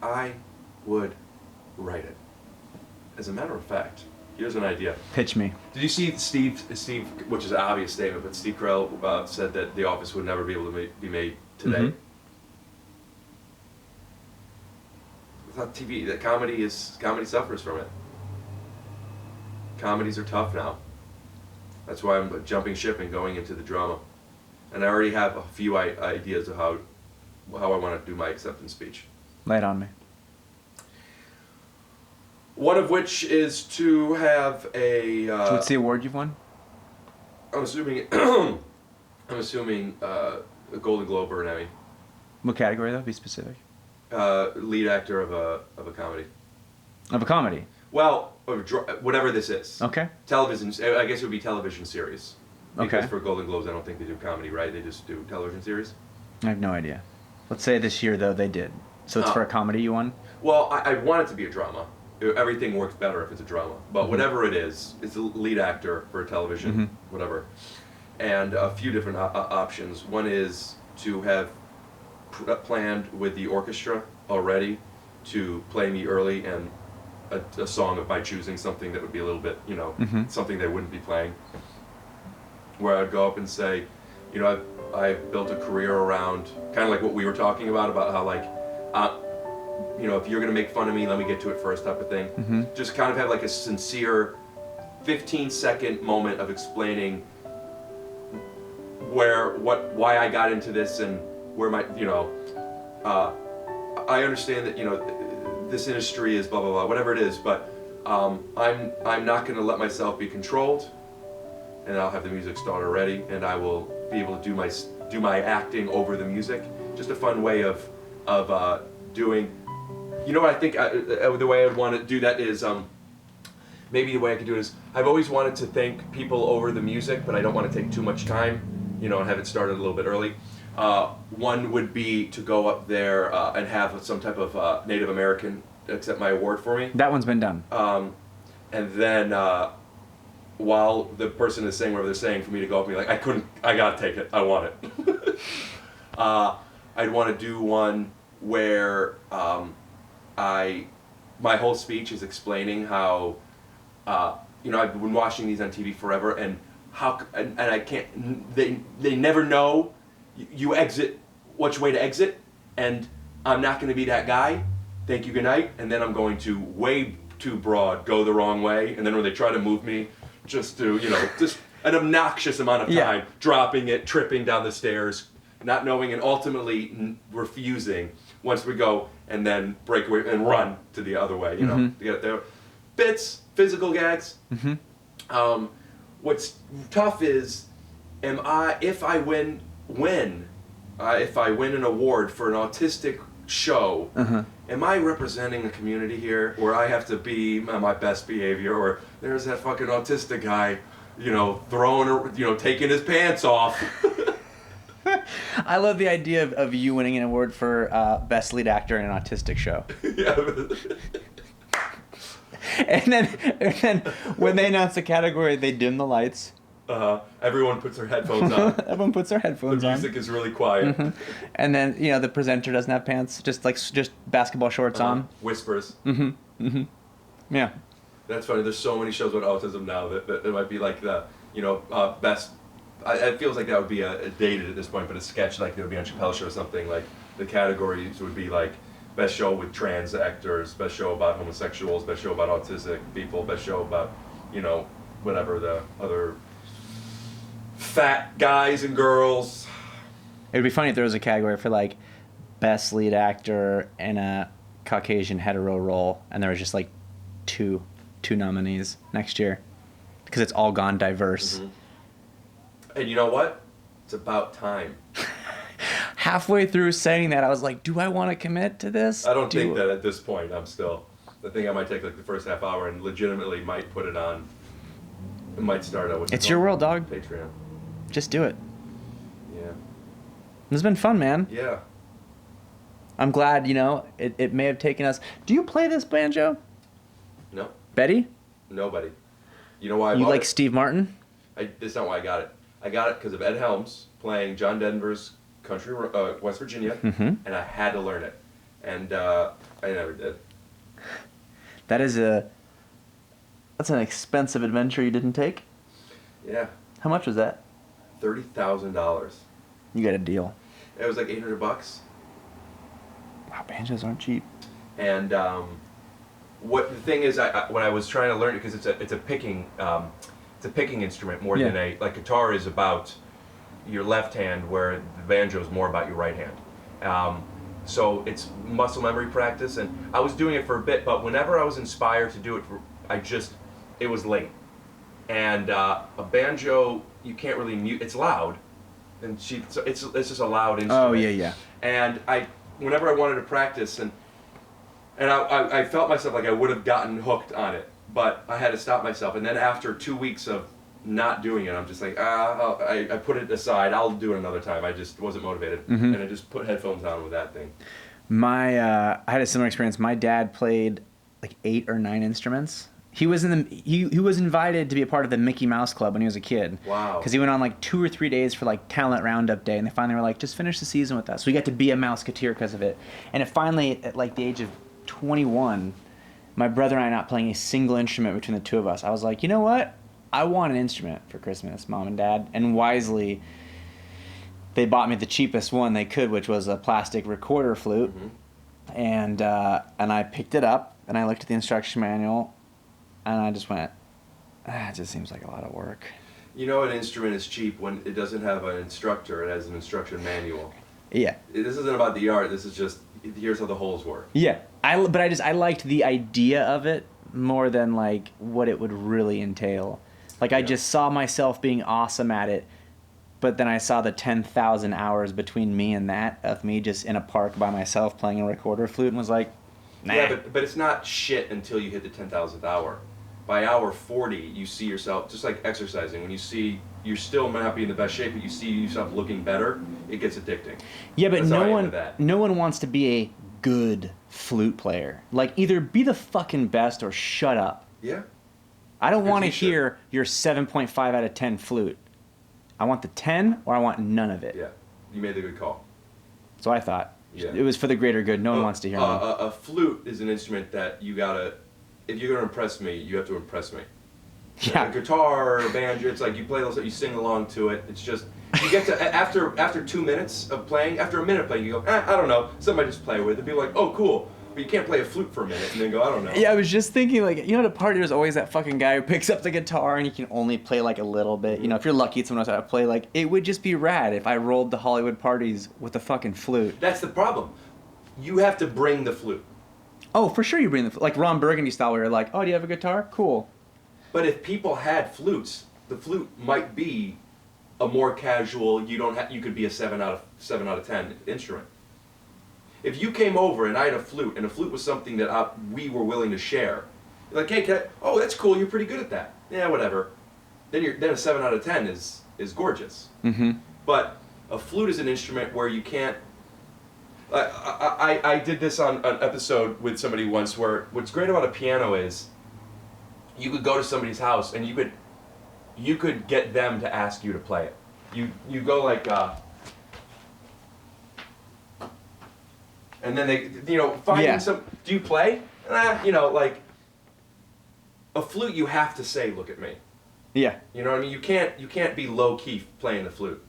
I would write it. As a matter of fact, here's an idea. Pitch me. Did you see Steve, which is an obvious statement, but Steve Carell said that The Office would never be able to be made today? Without TV, that comedy suffers from it. Comedies are tough now. That's why I'm jumping ship and going into the drama. And I already have a few ideas of how I want to do my acceptance speech. Lay it on me. One of which is to have a. What's the award you've won? I'm assuming. A Golden Globe or an Emmy. What category though? Be specific. Lead actor of a comedy. Of a comedy. Well, whatever this is. Okay. Television. I guess it would be television series. Because Okay. for Golden Globes, I don't think they do comedy, right? They just do television series. I have no idea. Let's say this year though they did. So it's for a comedy you won. Well, I want it to be a drama. Everything works better if it's a drama. But whatever it is, it's a lead actor for a television, whatever. And a few different options. One is to have planned with the orchestra already to play me early and a song of my choosing, something that would be a little bit, something they wouldn't be playing. Where I'd go up and say, I've built a career around kind of like what we were talking about how like, if you're gonna make fun of me, let me get to it first type of thing. Just kind of have like a sincere 15-second moment of explaining why I got into this and where my, I understand that, this industry is blah, blah, blah, whatever it is, but I'm not gonna let myself be controlled, and I'll have the music start already, and I will be able to do my acting over the music. Just a fun way of doing. You know what I think? The way I would want to do that is maybe the way I could do it is I've always wanted to thank people over the music, but I don't want to take too much time, and have it started a little bit early. One would be to go up there and have some type of Native American accept my award for me. That one's been done. And then while the person is saying whatever they're saying, for me to go up and be like, I gotta take it, I want it. I'd want to do one where my whole speech is explaining how, I've been watching these on TV forever, and and I can't, they never know you exit, which way to exit, and I'm not going to be that guy. Thank you, good night. And then I'm going to way too broad, go the wrong way, and then when they try to move me, just to, just an obnoxious amount of time, dropping it, tripping down the stairs, not knowing, and ultimately refusing once we go, and then break away and run to the other way, to get there. Bits, physical gags. What's tough is, if I win an award for an autistic show, am I representing a community here where I have to be my best behavior, or there's that fucking autistic guy, taking his pants off? I love the idea of you winning an award for best lead actor in an autistic show. And then when they announce the category, they dim the lights. Everyone puts their headphones on. Everyone puts their headphones on. The music is really quiet. And then the presenter doesn't have pants, just basketball shorts on. Whispers. Yeah. That's funny. There's so many shows with autism now that it might be like the best. It feels like that would be a dated at this point, but a sketch like it would be on Chappelle's Show or something. Like the categories would be like best show with trans actors, best show about homosexuals, best show about autistic people, best show about whatever the other fat guys and girls. It'd be funny if there was a category for like best lead actor in a Caucasian hetero role, and there was just like two nominees next year, because it's all gone diverse. And you know what? It's about time. Halfway through saying that, I was like, do I want to commit to this? I don't think that at this point. I think I might take like the first half hour and legitimately might put it on. It might start out with. It's your world, dog. Patreon. Just do it. Yeah. It's been fun, man. Yeah. I'm glad, it may have taken us. Do you play this banjo? No. Betty? Nobody. You know why I You bought like it? Steve Martin? That's not why I got it. I got it because of Ed Helms playing John Denver's Country, West Virginia, and I had to learn it. And I never did. That's an expensive adventure you didn't take? Yeah. How much was that? $30,000. You got a deal. It was like $800. Wow, banjos aren't cheap. And what the thing is, when I was trying to learn it, because it's a picking instrument more than like guitar is about your left hand, where the banjo is more about your right hand. So it's muscle memory practice, and I was doing it for a bit, but whenever I was inspired to do it, it was late. And a banjo, you can't really mute. It's loud, and so it's just a loud instrument. Oh yeah. And whenever I wanted to practice, and I felt myself like I would have gotten hooked on it, but I had to stop myself. And then after 2 weeks of not doing it, I'm just like, I put it aside. I'll do it another time. I just wasn't motivated, and I just put headphones on with that thing. I had a similar experience. My dad played like 8 or 9 instruments. He was he was invited to be a part of the Mickey Mouse Club when he was a kid. Wow. Because he went on like 2 or 3 days for like talent roundup day, and they finally were like, just finish the season with us. So we got to be a Mouseketeer because of it. And it finally, at like the age of 21, my brother and I not playing a single instrument between the two of us. I was like, you know what? I want an instrument for Christmas, Mom and Dad. And wisely, they bought me the cheapest one they could, which was a plastic recorder flute. And I picked it up, and I looked at the instruction manual, and I just went, it just seems like a lot of work. You know, an instrument is cheap when it doesn't have an instructor. It has an instruction manual. Yeah. This isn't about the art. This is just, here's how the holes work. Yeah. I liked the idea of it more than like what it would really entail. Like I just saw myself being awesome at it, but then I saw the 10,000 hours between me and that of me just in a park by myself playing a recorder flute, and was like, nah. Yeah, but it's not shit until you hit the 10,000th hour. By hour 40, you see yourself, just like exercising, when you see you're still might not be in the best shape, but you see yourself looking better, it gets addicting. Yeah, but That's how I am with that. no one wants to be a good flute player. Like, either be the fucking best or shut up. Yeah. I don't Because want to you should. hear your 7.5 out of 10 flute. I want the 10 or I want none of it. Yeah, you made the good call. So I thought. Yeah. It was for the greater good. No one wants to hear me. A flute is an instrument that you gotta, if you're gonna impress me, you have to impress me. Yeah. A guitar or a banjo, it's like you play those, you sing along to it. It's just, you get to, after 2 minutes of playing, after a minute of playing, you go, I don't know, something I just play with. And people are like, oh, cool. But you can't play a flute for a minute and then go, I don't know. Yeah, I was just thinking, like, at a party, there's always that fucking guy who picks up the guitar and he can only play, like, a little bit. If you're lucky, someone knows how to play. Like, it would just be rad if I rolled to Hollywood parties with a fucking flute. That's the problem. You have to bring the flute. Oh, for sure you bring the flute. Like Ron Burgundy style, where you're like, oh, do you have a guitar? Cool. But if people had flutes, the flute might be a more casual, you could be a 7 out of 10 instrument. If you came over and I had a flute, and a flute was something that we were willing to share, you're like, hey, oh, that's cool, you're pretty good at that. Yeah, whatever. Then a 7 out of 10 is gorgeous. Mm-hmm. But a flute is an instrument where you can't. I did this on an episode with somebody once, where what's great about a piano is you could go to somebody's house and you could get them to ask you to play it. You go like, and then they, finding some. Do you play? Like a flute, you have to say, "Look at me." Yeah. You know what I mean? You can't be low key playing the flute.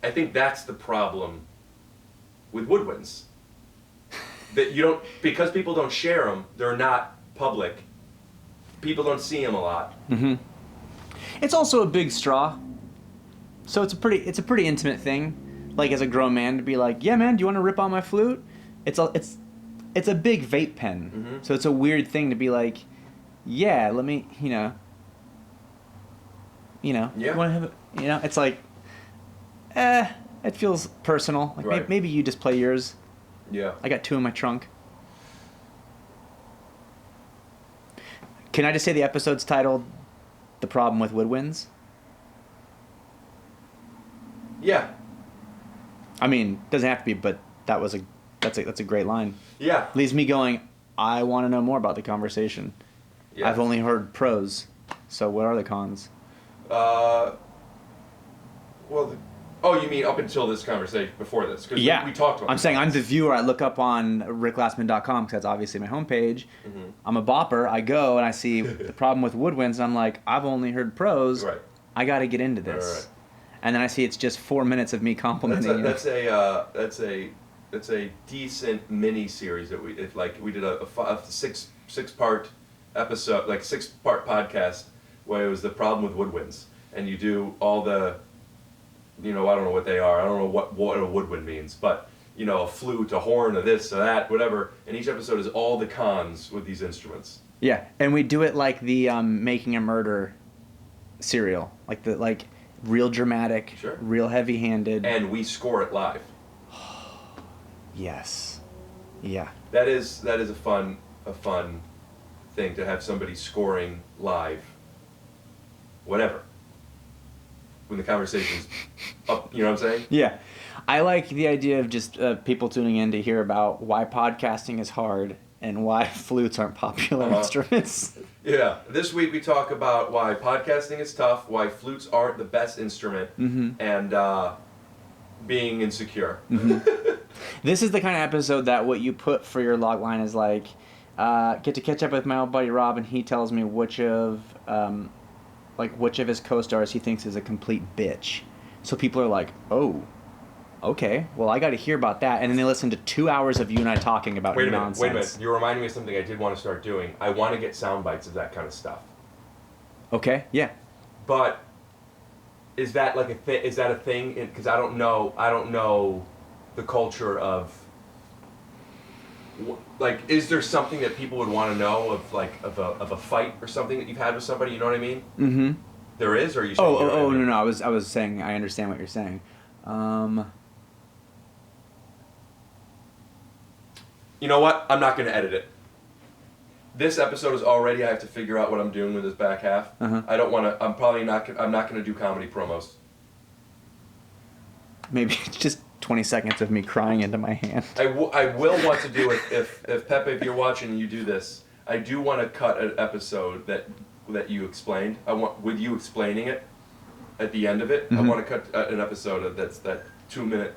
I think that's the problem with woodwinds. That because people don't share them, they're not public. People don't see them a lot. Mm-hmm. It's also a big straw, so it's a pretty intimate thing. Like, as a grown man, to be like, yeah, man, do you want to rip on my flute? It's a big vape pen, Mm-hmm. so it's a weird thing to be like, yeah, let me, Yeah. you want to have it, it's like, it feels personal. Like, Right. maybe you just play yours. Yeah. I got 2 in my trunk. Can I just say the episode's titled "The Problem with Woodwinds"? Yeah. I mean, doesn't have to be, but that's a great line. Yeah. Leaves me going, I want to know more about the conversation. Yeah. I've only heard pros, so what are the cons? You mean up until this conversation, before this? Because Yeah. we talked about I'm saying I'm the viewer. I look up on ricklassman.com because that's obviously my homepage. Mm-hmm. I'm a bopper. I go and I see the problem with woodwinds, and I'm like, I've only heard pros. Right. I got to get into this. Right. And then I see it's just 4 minutes of me complimenting you. That's a decent mini series that we did a 6-part episode, like 6-part podcast where it was the problem with woodwinds, and you do all the, I don't know what they are. I don't know what a woodwind means, but a flute, a horn, a this, a that, whatever. And each episode is all the cons with these instruments. Yeah, and we do it like the Making a Murder serial, like real dramatic, Sure. real heavy-handed. And we score it live. Yes. Yeah. That is a fun thing to have somebody scoring live. Whatever. When the conversation's up, you know what I'm saying? Yeah. I like the idea of just people tuning in to hear about why podcasting is hard and why flutes aren't popular instruments. Yeah. This week we talk about why podcasting is tough, why flutes aren't the best instrument, and being insecure. This is the kind of episode that what you put for your log line is like, get to catch up with my old buddy Rob, and he tells me which of his co-stars he thinks is a complete bitch. So people are like, oh, okay, well, I got to hear about that. And then they listen to 2 hours of you and I talking about nonsense. Wait a minute. You're reminding me of something I did want to start doing. I want to get sound bites of that kind of stuff. Okay, yeah. But is that like is that a thing? Because I don't know the culture of, like, is there something that people would want to know of a fight or something that you've had with somebody? You know what I mean? Mm-hmm. There is, or are you saying? No. I was saying I understand what you're saying. You know what? I'm not going to edit it. This episode is already. I have to figure out what I'm doing with this back half. I don't want to. I'm not going to do comedy promos. Maybe it's just 20 seconds of me crying into my hand. I will want to do it if Pepe, if you're watching and you do this. I do want to cut an episode that you explained. I want with you explaining it at the end of it. I want to cut an episode that's that 2-minute.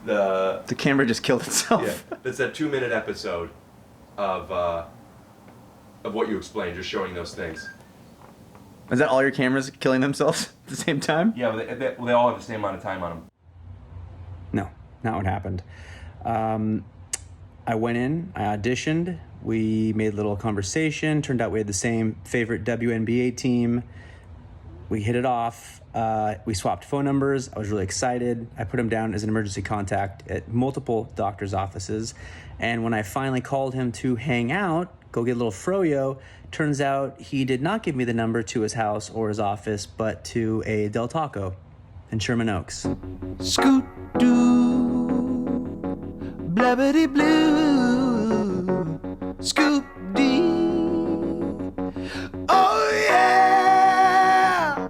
The camera just killed itself. Yeah, that's that 2-minute episode of what you explained, just showing those things. Is that all your cameras killing themselves at the same time? Yeah, they all have the same amount of time on them. No, not what happened. I went in, I auditioned, we made a little conversation, turned out we had the same favorite WNBA team. We hit it off, we swapped phone numbers, I was really excited. I put him down as an emergency contact at multiple doctor's offices, and when I finally called him to hang out, go get a little froyo, turns out he did not give me the number to his house or his office, but to a Del Taco in Sherman Oaks. Scoot doo, blabbity blue, scoop dee. Oh yeah.